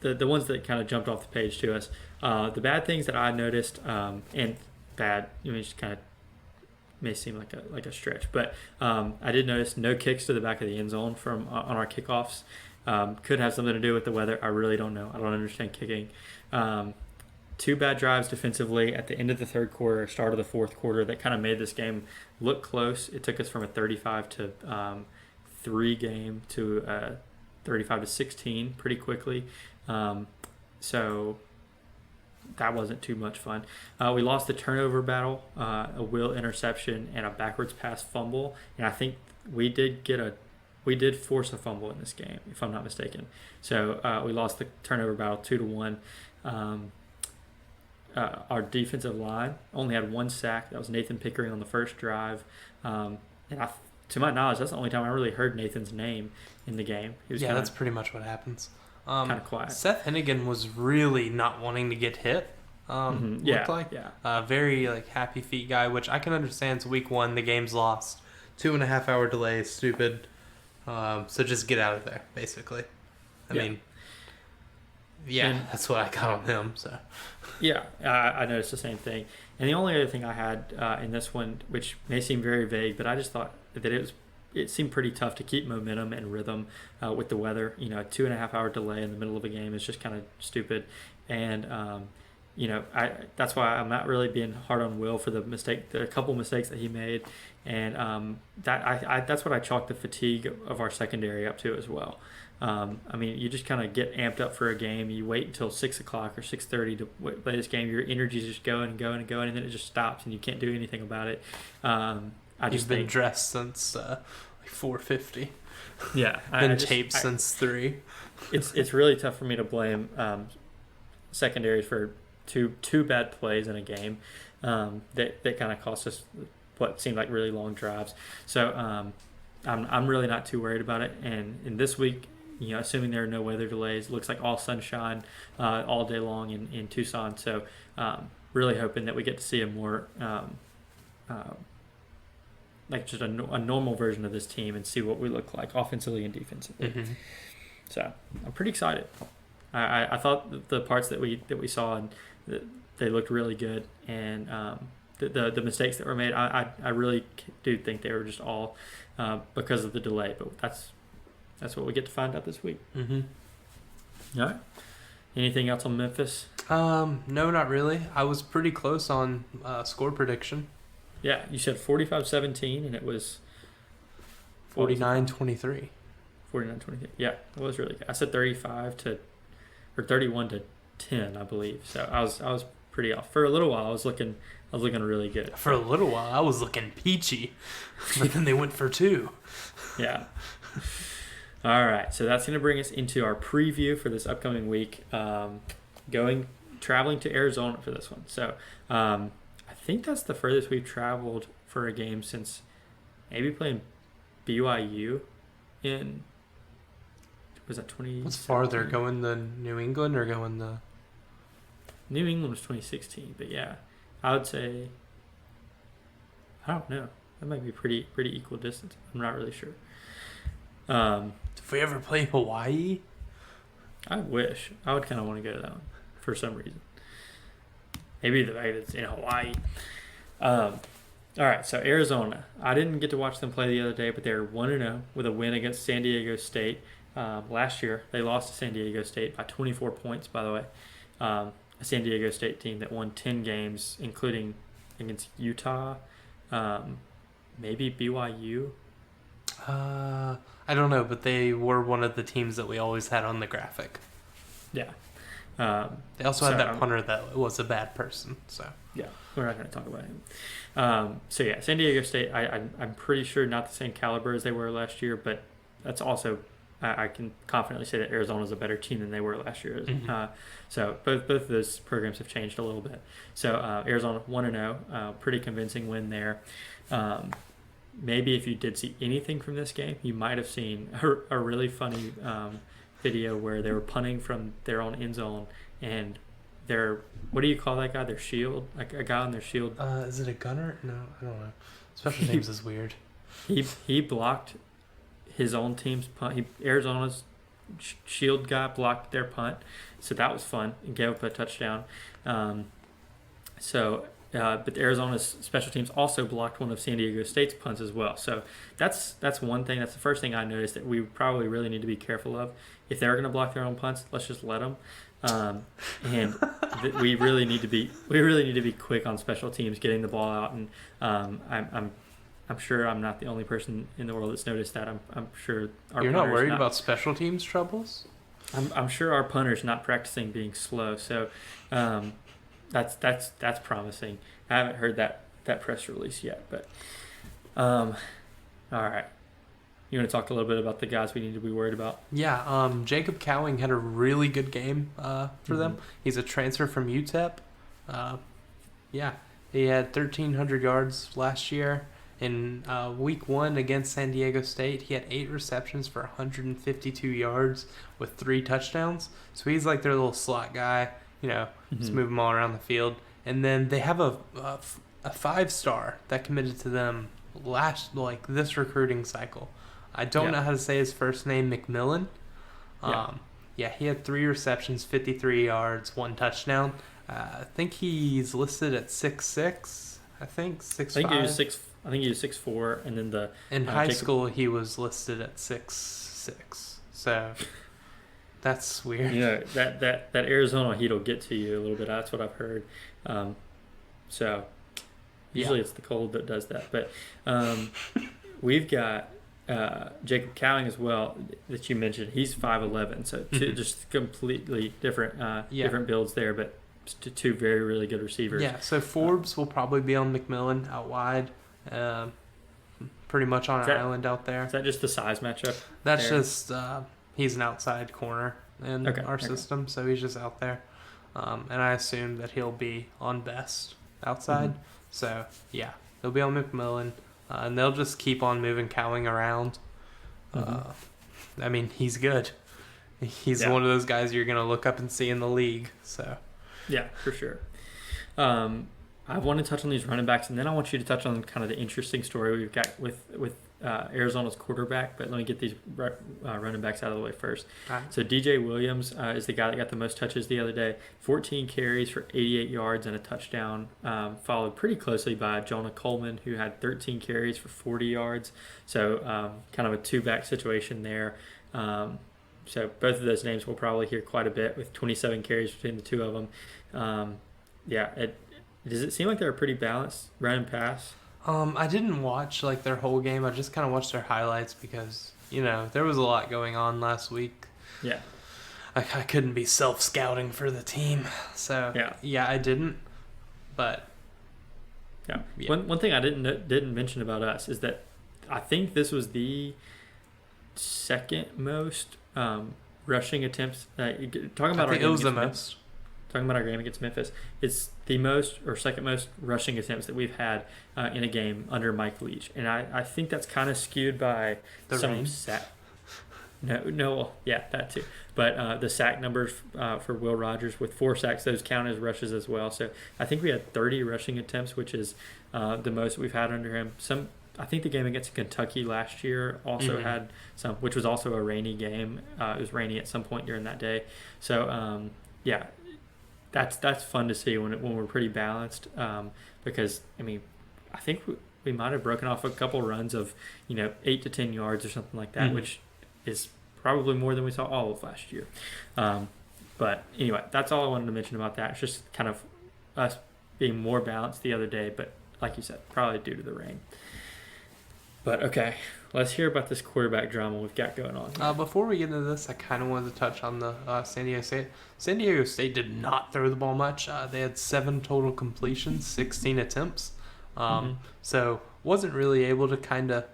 the ones that kind of jumped off the page to us. The bad things that I noticed, and bad, just kind of may seem like a stretch, but I did notice no kicks to the back of the end zone from on our kickoffs. Could have something to do with the weather. I really don't know. I don't understand kicking. 2 bad drives defensively at the end of the third quarter, start of the fourth quarter, that kind of made this game look close. It took us from a 35-3 game to a 35-16 pretty quickly. So that wasn't too much fun. We lost the turnover battle, a Will interception, and a backwards pass fumble. And I think we did force a fumble in this game, if I'm not mistaken. So we lost the turnover battle 2-1. Our defensive line only had 1 sack. That was Nathan Pickering on the first drive. And to my knowledge, that's the only time I really heard Nathan's name in the game. That's pretty much what happens. Kind of quiet. Seth Hennigan was really not wanting to get hit. Looked like very happy feet guy, which I can understand. It's week 1, the game's lost, 2.5 hour delay, stupid. So just get out of there, basically. I Yeah. mean, yeah, And- that's what I got on him. So Yeah, I noticed the same thing. And the only other thing I had in this one, which may seem very vague, but I just thought that it seemed pretty tough to keep momentum and rhythm with the weather. You know, a 2.5 hour delay in the middle of a game is just kind of stupid. And that's why I'm not really being hard on Will for the couple mistakes that he made, and that's what I chalked the fatigue of our secondary up to as well. I mean, you just kind of get amped up for a game. You wait until 6 o'clock or 6:30 to play this game. Your energy's just going and going and going, and then it just stops, and you can't do anything about it. You've been dressed since like 4:50. Yeah, been taped since 3. It's really tough for me to blame secondaries for two bad plays in a game that kind of cost us what seemed like really long drives. So I'm really not too worried about it. And in this week, you know, assuming there are no weather delays, it looks like all sunshine all day long in Tucson. So really hoping that we get to see a more like just a normal version of this team and see what we look like offensively and defensively. Mm-hmm. So I'm pretty excited. I thought the parts that we saw, and they looked really good, and the mistakes that were made, I really do think they were just all because of the delay. But that's what we get to find out this week. Mm-hmm. All right. Anything else on Memphis? No, not really. I was pretty close on score prediction. Yeah, you said 45-17, and it was 49-23. 49-23. Yeah, it was really good. I said 31-10, I believe. So I was pretty off. For a little while, I was looking really good. For a little while, I was looking peachy, but then they went for 2. Yeah. All right, so that's going to bring us into our preview for this upcoming week. Traveling to Arizona for this one. So I think that's the furthest we've traveled for a game since maybe playing BYU in. Was that 20? What's farther, going to New England or going to? New England was 2016, but yeah, I would say. I don't know. That might be pretty equal distance. I'm not really sure. Did we ever play Hawaii? I wish. I would kind of want to go to that one for some reason. Maybe the fact that it's in Hawaii. All right, so Arizona. I didn't get to watch them play the other day, but they're 1-0 with a win against San Diego State. Last year, they lost to San Diego State by 24 points, by the way. A San Diego State team that won 10 games, including against Utah, maybe BYU. I don't know, but they were one of the teams that we always had on the graphic. Yeah. They also had that punter that was a bad person. So yeah, we're not going to talk about him. So yeah, San Diego State. I'm pretty sure not the same caliber as they were last year, but that's also I can confidently say that Arizona is a better team than they were last year. Mm-hmm. So both of those programs have changed a little bit. So Arizona 1-0, pretty convincing win there. Maybe if you did see anything from this game, you might have seen a really funny video where they were punting from their own end zone, and their, what do you call that guy? Their shield, like a guy on their shield. Is it a gunner? No, I don't know. Special teams is weird. He blocked his own team's punt. Arizona's shield guy blocked their punt, so that was fun and gave up a touchdown. But Arizona's special teams also blocked one of San Diego State's punts as well. So that's one thing. That's the first thing I noticed that we probably really need to be careful of. If they're going to block their own punts, let's just let them. We really need to be quick on special teams, getting the ball out. And I'm sure I'm not the only person in the world that's noticed that. I'm sure you're not worried about special teams troubles. I'm sure our punter's not practicing being slow. So. That's promising. I haven't heard that press release yet, but all right. You want to talk a little bit about the guys we need to be worried about? Yeah, Jacob Cowing had a really good game for them. He's a transfer from UTEP. Yeah, he had 1,300 yards last year. In week 1 against San Diego State, he had 8 receptions for 152 yards with 3 touchdowns. So he's like their little slot guy. You know, just move them all around the field. And then they have a 5-star that committed to them this recruiting cycle. I don't know how to say his first name, McMillan. He had 3 receptions, 53 yards, 1 touchdown. I think he's listed at 6'6". I think 6'5". I think he was 6'4", and then in high school he was listed at 6'6". So that's weird. You know, that Arizona heat will get to you a little bit. That's what I've heard. So usually it's the cold that does that. But we've got Jacob Cowing as well that you mentioned. He's 5'11", so just completely different different builds there, but two very, really good receivers. Yeah, so Forbes will probably be on McMillan out wide, pretty much on an island out there. Is that just the size matchup? That's just he's an outside corner in our system, so he's just out there. And I assume that he'll be on best outside. So, yeah, he'll be on McMillan. And they'll just keep on moving Cowing around. I mean, he's good. He's one of those guys you're going to look up and see in the league. So, yeah, for sure. I want to touch on these running backs, and then I want you to touch on kind of the interesting story we've got with Arizona's quarterback. But let me get these running backs out of the way first. Right. So DJ Williams is the guy that got the most touches the other day. 14 carries for 88 yards and a touchdown, followed pretty closely by Jonah Coleman, who had 13 carries for 40 yards. So kind of a two-back situation there. So both of those names we'll probably hear quite a bit with 27 carries between the two of them. Does it seem like they're a pretty balanced run and pass? I didn't watch their whole game. I just kind of watched their highlights because there was a lot going on last week. Yeah, I couldn't be self-scouting for the team, so I didn't. But yeah. One thing I didn't mention about us is that I think this was the second most rushing attempts. Talking about it was the most. Talking about our game against Memphis, it's the most or second most rushing attempts that we've had in a game under Mike Leach, and I think that's kind of skewed by some sack. No, yeah, that too. But the sack numbers for Will Rogers with 4 sacks, those count as rushes as well. So I think we had 30 rushing attempts, which is the most we've had under him. I think the game against Kentucky last year also had some, which was also a rainy game. It was rainy at some point during that day. So That's fun to see when we're pretty balanced, because I think we might have broken off a couple runs of 8 to 10 yards or something like that, which is probably more than we saw all of last year. But anyway, that's all I wanted to mention about that. It's just kind of us being more balanced the other day, but like you said, probably due to the rain. But okay, let's hear about this quarterback drama we've got going on. Before we get into this, I kind of wanted to touch on the San Diego State. San Diego State did not throw the ball much. They had 7 total completions, 16 attempts. So wasn't really able to kind of,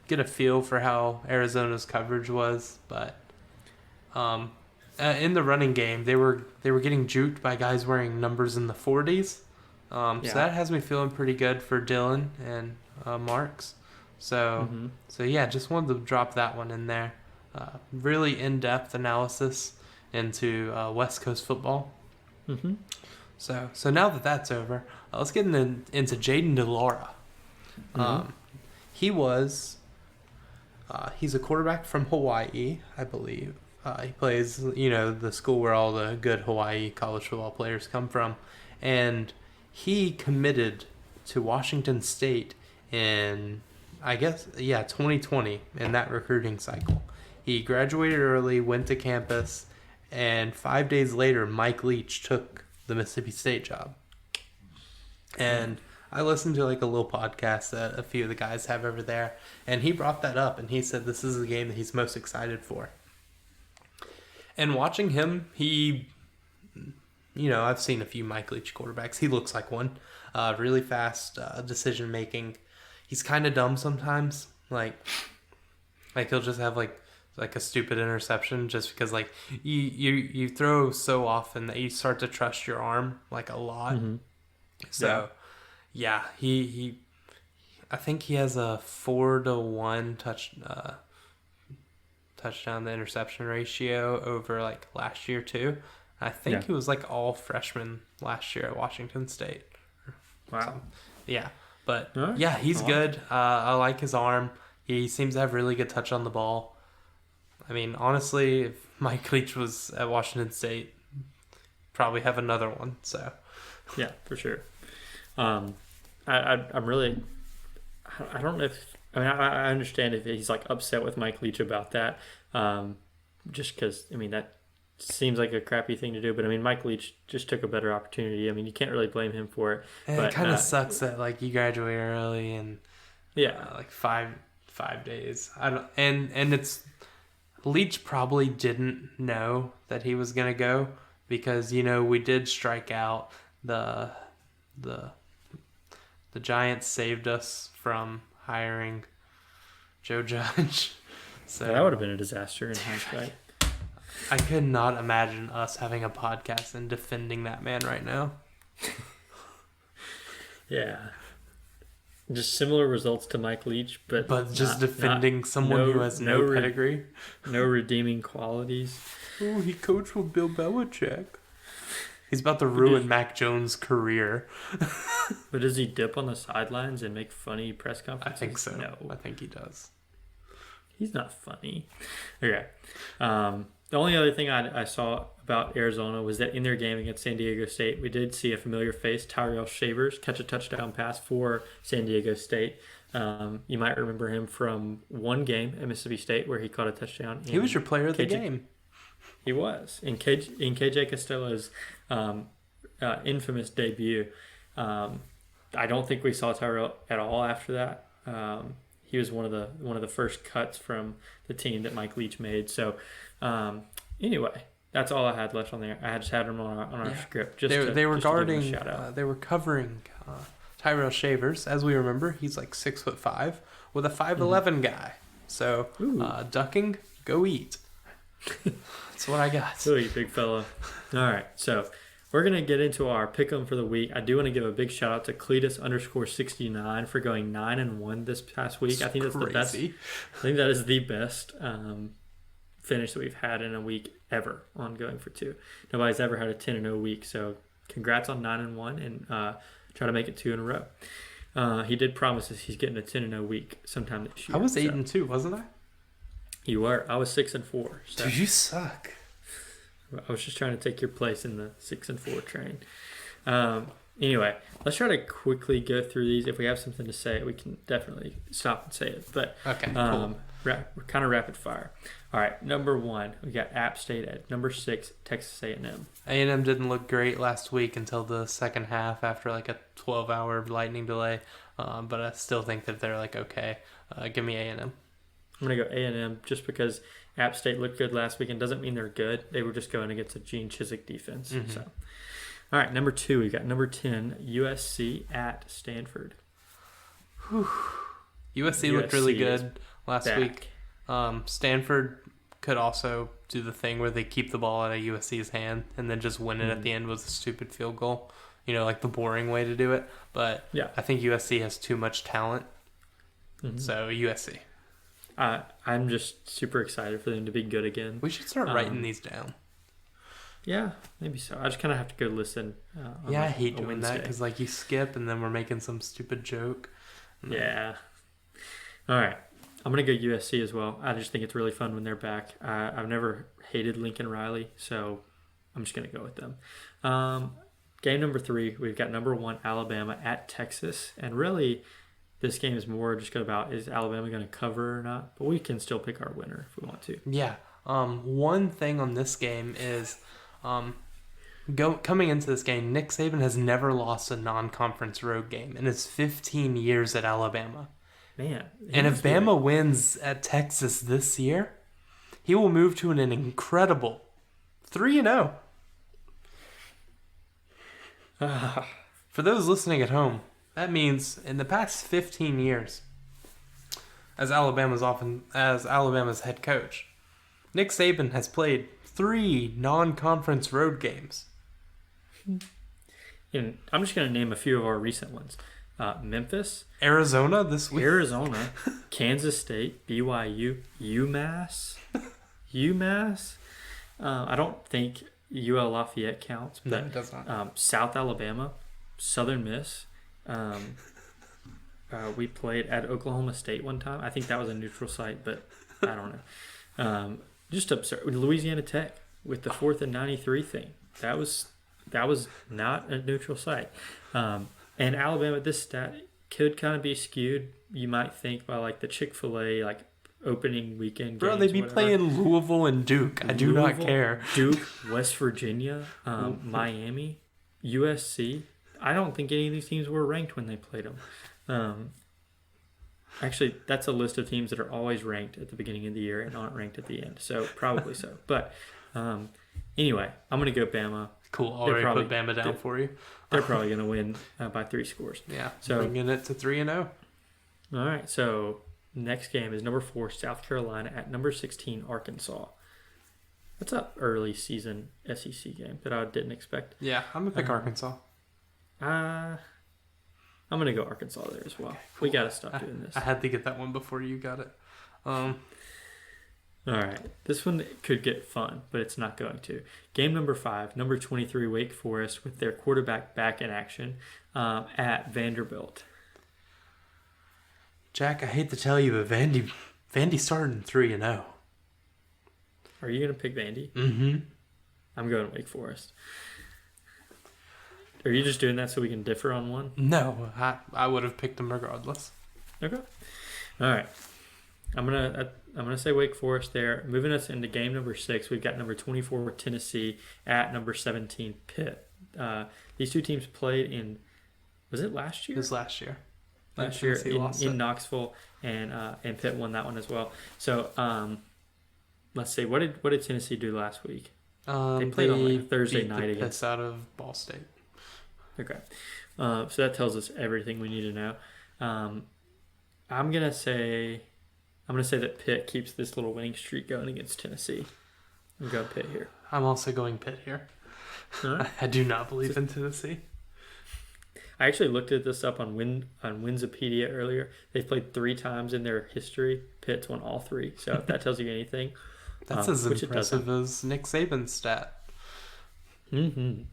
get a feel for how Arizona's coverage was. But in the running game, they were getting juked by guys wearing numbers in the 40s. So that has me feeling pretty good for Dylan and Marks. So just wanted to drop that one in there. Really in-depth analysis into West Coast football. So now that that's over, let's get into Jaden DeLaura. He's a quarterback from Hawaii, I believe. He plays, the school where all the good Hawaii college football players come from. And he committed to Washington State in, 2020 in that recruiting cycle. He graduated early, went to campus, and 5 days later, Mike Leach took the Mississippi State job. And I listened to a little podcast that a few of the guys have over there, and he brought that up, and he said this is the game that he's most excited for. And watching him, I've seen a few Mike Leach quarterbacks. He looks like one. Really fast decision making. He's kind of dumb sometimes. Like he'll just have a stupid interception just because you throw so often that you start to trust your arm a lot. So he I think he has a 4-to-1 touchdown to interception ratio over last year too. I think he was all freshman last year at Washington State. Wow. Yeah. But he's good. I like his arm. He seems to have really good touch on the ball. I mean, honestly, if Mike Leach was at Washington State, probably have another one. So Yeah, for sure. I'm really. I don't know if. I mean, I understand if he's like upset with Mike Leach about that. Just because that seems like a crappy thing to do. But I mean, Mike Leach just took a better opportunity. I mean, you can't really blame him for it. and But it kind of sucks that like you graduate early and like five days. I don't and it's Leach probably didn't know that he was gonna go because we did strike out the Giants saved us from hiring Joe Judge. So that would have been a disaster in hindsight. I could not imagine us having a podcast and defending that man right now. Yeah. Just similar results to Mike Leach, but just defending someone who has no pedigree. No redeeming qualities. Oh, he coached with Bill Belichick. He's about to ruin Mac Jones' career. But does he dip on the sidelines and make funny press conferences? I think so. No. I think he does. He's not funny. Okay. The only other thing I saw about Arizona was that in their game against San Diego State, we did see a familiar face, Tyrell Shavers, catch a touchdown pass for San Diego State. You might remember him from one game at Mississippi State where he caught a touchdown. He was your player of the game. He was. In KJ Costello's infamous debut. I don't think we saw Tyrell at all after that. He was one of the first cuts from the team that Mike Leach made. So anyway, that's all I had left on there. I just had them on our script. They were covering Tyrell Shavers. As we remember, he's like 6'5" with a 5'11" guy. So ducking, go eat. That's what I got. So you big fella. All right, so we're going to get into our pick'em for the week. I do want to give a big shout out to Cletus_69 for going 9-1 this past week. I think that's the best. I think that is the best finish that we've had in a week ever on Going for Two. Nobody's ever had a 10-0 week, so congrats on 9-1 and try to make it 2 in a row. He did promise us he's getting a 10-0 week sometime this year. I was 8-2, wasn't I? You were. I was 6-4. So. Dude, you suck. I was just trying to take your place in the 6-4 train. Anyway, let's try to quickly go through these. If we have something to say, we can definitely stop and say it. But okay, cool. We're kind of rapid fire. All right, number 1, we got App State at number 6, Texas A&M. A&M didn't look great last week until the second half after like a 12-hour lightning delay. But I still think that they're like okay. Give me A&M. I'm going to go A&M just because App State looked good last week and doesn't mean they're good. They were just going against a Gene Chizik defense. Mm-hmm. So, all right, number 2, we got number 10, USC at Stanford. Whew. USC looked really good last week. Stanford could also do the thing where they keep the ball out of USC's hand and then just win it at the end with a stupid field goal. Like the boring way to do it. But yeah. I think USC has too much talent. Mm-hmm. So USC. I'm just super excited for them to be good again. We should start writing these down. Yeah, maybe so. I just kind of have to go listen. I hate doing that because like you skip and then we're making some stupid joke. Yeah. All right. I'm going to go USC as well. I just think it's really fun when they're back. I've never hated Lincoln Riley, so I'm just going to go with them. Game number 3, we've got number 1, Alabama at Texas. And really, this game is more just about is Alabama going to cover or not? But we can still pick our winner if we want to. Yeah. One thing on this game is coming into this game, Nick Saban has never lost a non-conference road game in his 15 years at Alabama. Man. And if Bama wins at Texas this year, he will move to an incredible 3-0. For those listening at home, that means in the past 15 years, as Alabama's head coach, Nick Saban has played 3 non-conference road games. And I'm just going to name a few of our recent ones. Memphis. Arizona this week. Arizona. Kansas State. BYU. UMass. I don't think UL Lafayette counts. But, no, it does not. South Alabama. Southern Miss. we played at Oklahoma State one time. I think that was a neutral site, but I don't know. Just absurd. Louisiana Tech with the 4th and 93 thing. That was not a neutral site. And Alabama, this stat could kind of be skewed. You might think by like the Chick-fil-A like opening weekend. Bro, games they'd be or whatever. playing Louisville and Duke. I do not care. Duke, West Virginia, Miami, USC. I don't think any of these teams were ranked when they played them. Actually, that's a list of teams that are always ranked at the beginning of the year and aren't ranked at the end. So probably so. But anyway, I'm going to go Bama. Cool. Already put Bama down for you. They're probably going to win by 3 scores. Yeah. So bringing it to 3-0. All right. So next game is number 4, South Carolina at number 16, Arkansas. That's an early season SEC game that I didn't expect. Yeah, I'm going to pick Arkansas. I'm going to go Arkansas there as well. Okay, cool. We got to stop doing this. I had to get that one before you got it. All right. This one could get fun, but it's not going to. Game number 5, number 23, Wake Forest with their quarterback back in action at Vanderbilt. Jack, I hate to tell you, but Vandy started 3-0. Are you going to pick Vandy? Mm-hmm. I'm going Wake Forest. Are you just doing that so we can differ on one? No, I would have picked them regardless. Okay. All right. I'm gonna say Wake Forest there. Moving us into game number 6, we've got number 24 Tennessee at number 17 Pitt. These two teams played in, was it last year? It was last year. Last year in Knoxville, and Pitt won that one as well. So let's see, what did Tennessee do last week? They played on like Thursday night against piss out of Ball State. Okay, so that tells us everything we need to know. I'm gonna say that Pitt keeps this little winning streak going against Tennessee. I'm going Pitt here. I'm also going Pitt here. Right. I do not believe in Tennessee. I actually looked at this up on Winsipedia earlier. They've played 3 times in their history. Pitt's won all 3. So if that tells you anything, that's as impressive as Nick Saban's stat. Mm-hmm.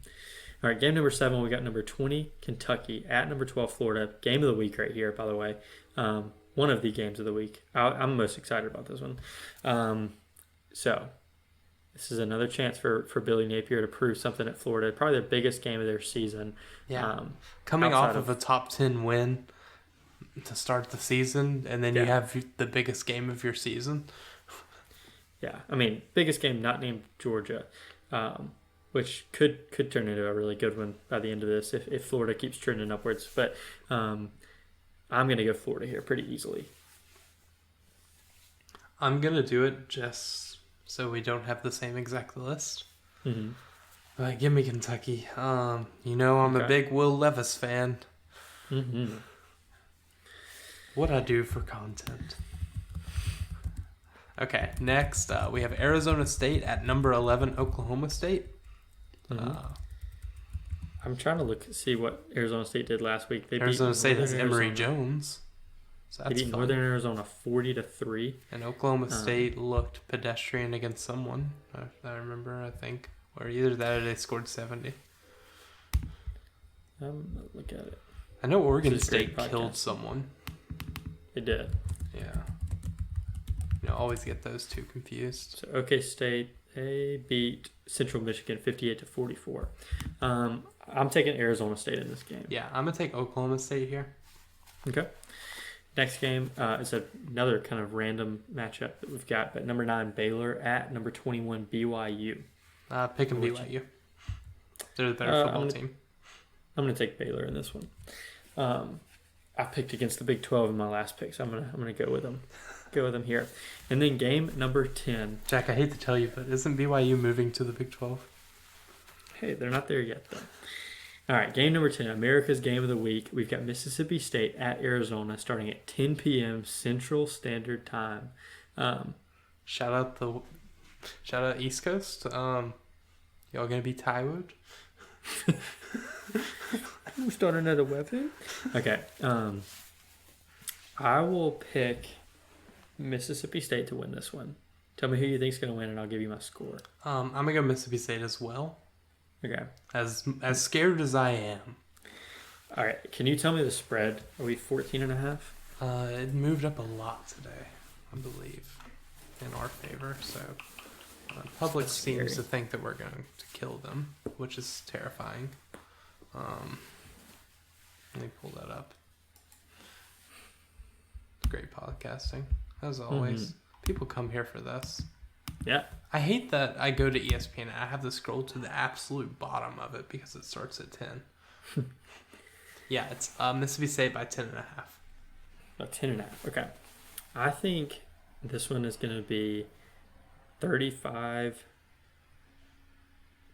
All right, game number 7, we got number 20, Kentucky, at number 12, Florida. Game of the week right here, by the way. One of the games of the week. I'm most excited about this one. So this is another chance for Billy Napier to prove something at Florida. Probably their biggest game of their season. Yeah. Coming off of a top 10 win to start the season, and then you have the biggest game of your season. Yeah, I mean, biggest game not named Georgia. Which could turn into a really good one by the end of this if Florida keeps trending upwards. But I'm going to go Florida here pretty easily. I'm going to do it just so we don't have the same exact list. Mm-hmm. But give me Kentucky. I'm a big Will Levis fan. Mm-hmm. What'd I do for content? Okay, next we have Arizona State at number 11, Oklahoma State. Mm-hmm. I'm trying to see what Arizona State did last week. Arizona State has Emory Jones. So that's they beat Northern Arizona 40-3. And Oklahoma State looked pedestrian against someone. I remember, I think. Or either that or they scored 70. Look at it. I know Oregon State killed someone. They did. Yeah. Always get those two confused. So, OK State, they beat Central Michigan 58-44. I'm taking Arizona State in this game. Yeah, I'm going to take Oklahoma State here. Okay. Next game is another kind of random matchup that we've got. But number 9, Baylor at number 21, BYU. Picking BYU. They're the better football team. I'm going to take Baylor in this one. I picked against the Big 12 in my last pick, so I'm gonna go with them. Go with them here. And then game number 10. Jack, I hate to tell you, but isn't BYU moving to the Big 12? Hey, they're not there yet, though. All right, game number 10, America's Game of the Week. We've got Mississippi State at Arizona starting at 10 p.m. Central Standard Time. Shout out East Coast. Y'all gonna be Tyward? We're starting another weapon? Okay. I will pick Mississippi State to win this one. Tell me who you think's going to win, and I'll give you my score. I'm going to go Mississippi State as well. Okay. As scared as I am, All right. Can you tell me the spread? Are we 14.5? It moved up a lot today, I believe, in our favor. So, public That's seems scary. to think that we're going to kill them, which is terrifying. Let me pull that up. Great podcasting, as always. People come here for this. Yeah. I hate that I go to ESPN and I have to scroll to the absolute bottom of it because it starts at 10. Yeah, it's Mississippi State by 10.5. About 10.5. Okay. I think this one is going to be 35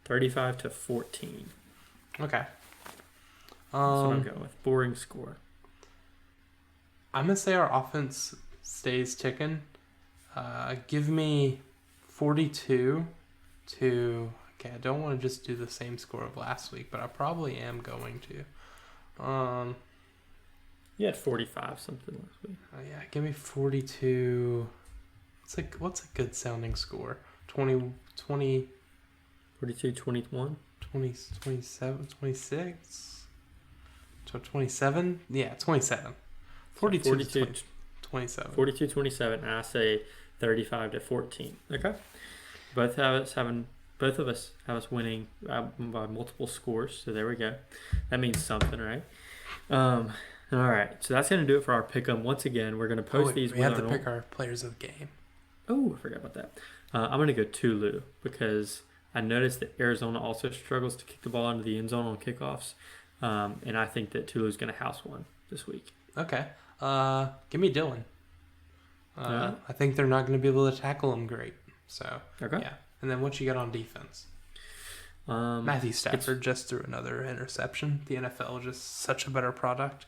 to 14. Okay. That's what I'm going with. Boring score. I'm gonna say our offense stays ticking. Give me 42 to. Okay, I don't want to just do the same score of last week, but I probably am going to. You had 45 something last week. Yeah, give me 42. What's a good sounding score? 20, 42, 21. 27, 26? So 27? Yeah, 27. 42, 42, 27. 42, 27, and I say 35 to 14. Okay. Both of us have us winning by multiple scores. So there we go. That means something, right? All right. So that's going to do it for our pick'em. Once again, we're going to post these. We have to pick our players of the game. Oh, I forgot about that. I'm going to go Tulu because I noticed that Arizona also struggles to kick the ball into the end zone on kickoffs. And I think that Tulu's going to house one this week. Okay. Give me Dylan. Yeah. I think they're not going to be able to tackle him great. So, Okay. yeah. And then what you got on defense? Matthew Stafford just threw another interception. The NFL is just such a better product.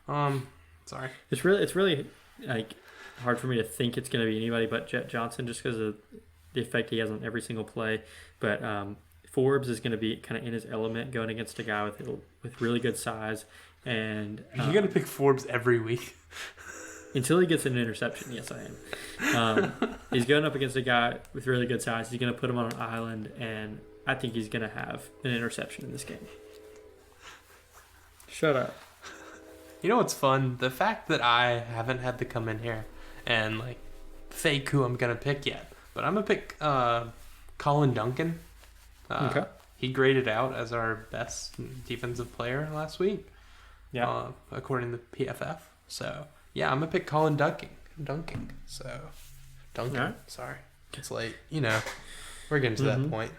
Sorry. It's really like hard for me to think it's going to be anybody but Jet Johnson just because of the effect he has on every single play. But Forbes is going to be kind of in his element going against a guy with really good size. And You're going to pick Forbes every week. Until he gets an interception, yes, I am. He's going up against a guy with really good size. He's going to put him on an island, and I think he's going to have an interception in this game. Shut up. You know what's fun? The fact that I haven't had to come in here and like fake who I'm going to pick yet. But I'm going to pick Colin Duncan. Okay. He graded out as our best defensive player last week. Yeah. According to PFF. So, yeah, I'm going to pick Colin Duncan. Duncan. Right. Sorry. It's late. You know, we're getting to that point.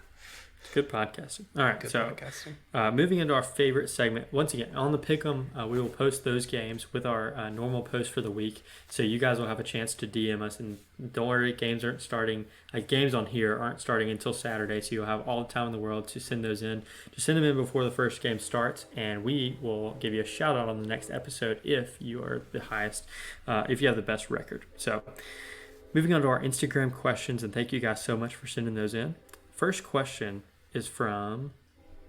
Good podcasting. All right, Good so podcasting. moving into our favorite segment. Once again, on the Pick'em, we will post those games with our normal post for the week. So you guys will have a chance to DM us. And don't worry, games aren't starting. Games on here aren't starting until Saturday. So you'll have all the time in the world to send those in. Just send them in before the first game starts. And we will give you a shout out on the next episode if you are the highest, if you have the best record. So moving on to our Instagram questions. And thank you guys so much for sending those in. First question is from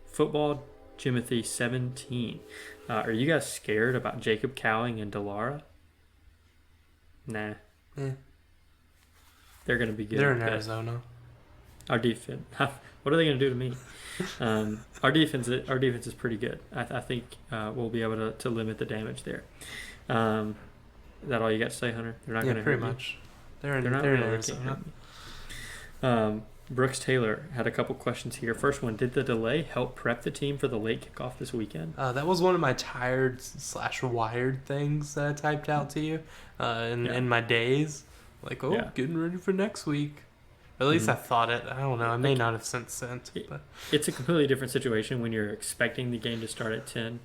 Football Jimothy 17. Are you guys scared about Jacob Cowing and Delara? Nah. They're going to be good. They're in Arizona. Our defense. What are they going to do to me? Our defense is pretty good. I think we'll be able to limit the damage there. Is that all you got to say, Hunter? They're not going to pretty hurt much. You? They're in Arizona. Brooks Taylor had a couple questions here. First one, did the delay help prep the team for the late kickoff this weekend? That was one of my tired/wired things that I typed out to you in my days. Like, getting ready for next week. At least I thought it. I don't know. I may not have since sent. But it's a completely different situation when you're expecting the game to start at 10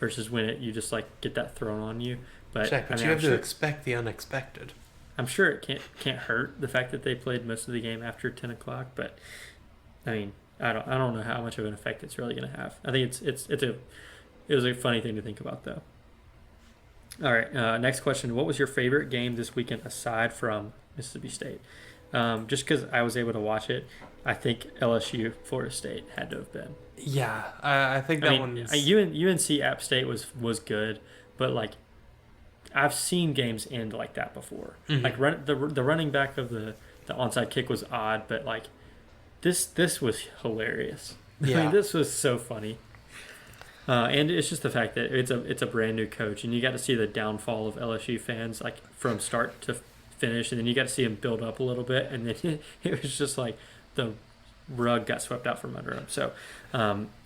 versus when you just get that thrown on you. But you have to expect the unexpected. I'm sure it can't hurt the fact that they played most of the game after 10 o'clock, but I mean, I don't know how much of an effect it's really going to have. I think it was a funny thing to think about though. All right, next question. What was your favorite game this weekend aside from Mississippi State? Just because I was able to watch it, I think LSU Florida State had to have been. Yeah, I think that one's... UNC App State was good, but I've seen games end like that before. Mm-hmm. The running back of the onside kick was odd, but this was hilarious. Yeah. I mean, this was so funny. And it's just the fact that it's a brand new coach, and you got to see the downfall of LSU fans like from start to finish, and then you got to see him build up a little bit, and then it was just like the rug got swept out from under him. So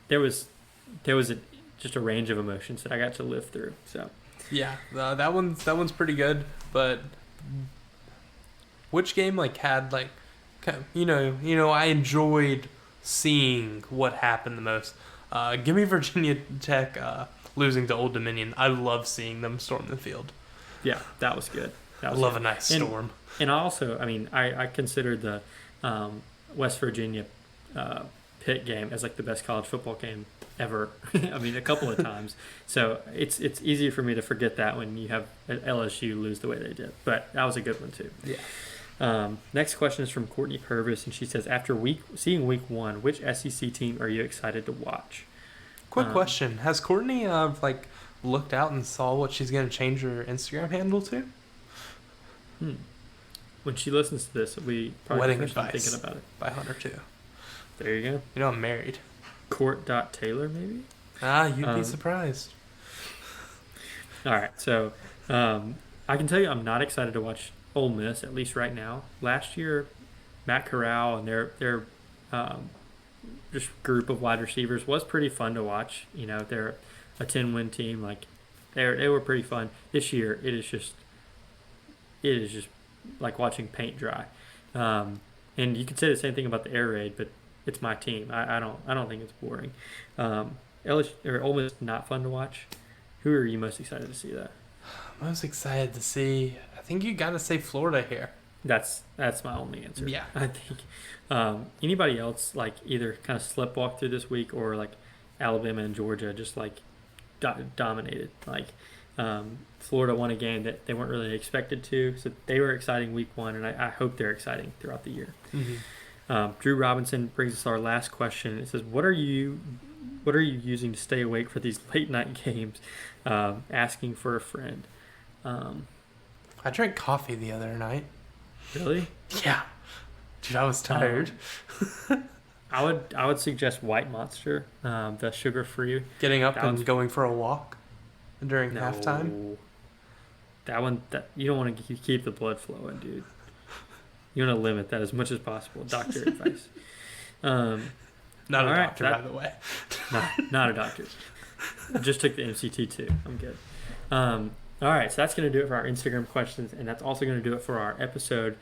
there was just a range of emotions that I got to live through. So Yeah, that one's pretty good. But which game like had like, I enjoyed seeing what happened the most. Give me Virginia Tech losing to Old Dominion. I love seeing them storm the field. yeah, that was good. I love a nice storm. And also, I mean, I considered the West Virginia Pitt game as like the best college football game ever. I mean, a couple of times. So it's easy for me to forget that when you have LSU lose the way they did. But that was a good one too. Yeah. Next question is from Courtney Purvis, and she says, after seeing week 1, which SEC team are you excited to watch? Quick question: has Courtney looked out and saw what she's gonna change her Instagram handle to? When she listens to this, we probably Wedding first time advice thinking about it. by Hunter too. There you go. You know I'm married. Court.Taylor, maybe? You'd be surprised. All right, so I can tell you I'm not excited to watch Ole Miss, at least right now. Last year, Matt Corral and their just group of wide receivers was pretty fun to watch. You know, they're a 10-win team. Like they were pretty fun. This year, it is just like watching paint dry. And you could say the same thing about the air raid, but it's my team. I don't think it's boring. LSU or Ole Miss not fun to watch. Who are you most excited to see that? Most excited to see. I think you got to say Florida here. That's my only answer. Yeah. I think anybody else like either kind of sleptwalk through this week or like Alabama and Georgia just like dominated. Like Florida won a game that they weren't really expected to, so they were exciting week 1, and I hope they're exciting throughout the year. Mm-hmm. Drew Robinson brings us our last question. It says, "What are you using to stay awake for these late night games?" Asking for a friend. I drank coffee the other night. Really? Yeah. Dude, I was tired. I would suggest White Monster, the sugar-free. Getting up and going for a walk during No, halftime. that you don't want to keep the blood flowing, dude. You want to limit that as much as possible. Doctor advice. Not a right, doctor, by the way. Not a doctor. Just took the MCT too. I'm good. All right, so that's going to do it for our Instagram questions, and that's also going to do it for our episode.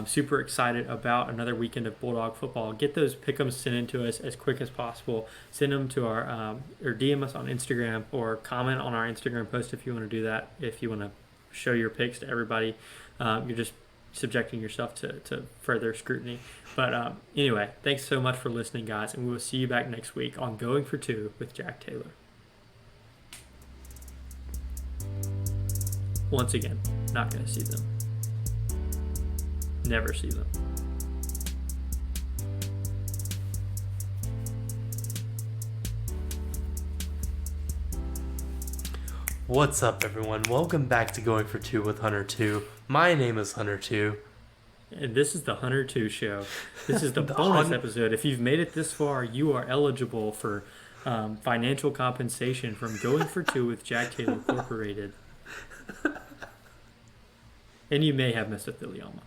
Super excited about another weekend of Bulldog football. Get those pick'ems sent in to us as quick as possible. Send them to our or DM us on Instagram or comment on our Instagram post if you want to do that. If you want to show your picks to everybody, you're just subjecting yourself to further scrutiny. But anyway, thanks so much for listening, guys, and we will see you back next week on Going for Two with Jack Taylor. Once again, not going to see them. Never see them. What's up, everyone? Welcome back to Going for Two with Hunter 2. My name is Hunter 2. And this is the Hunter 2 show. This is the bonus episode. If you've made it this far, you are eligible for financial compensation from Going for Two with Jack Taylor Incorporated. And you may have mesothelioma.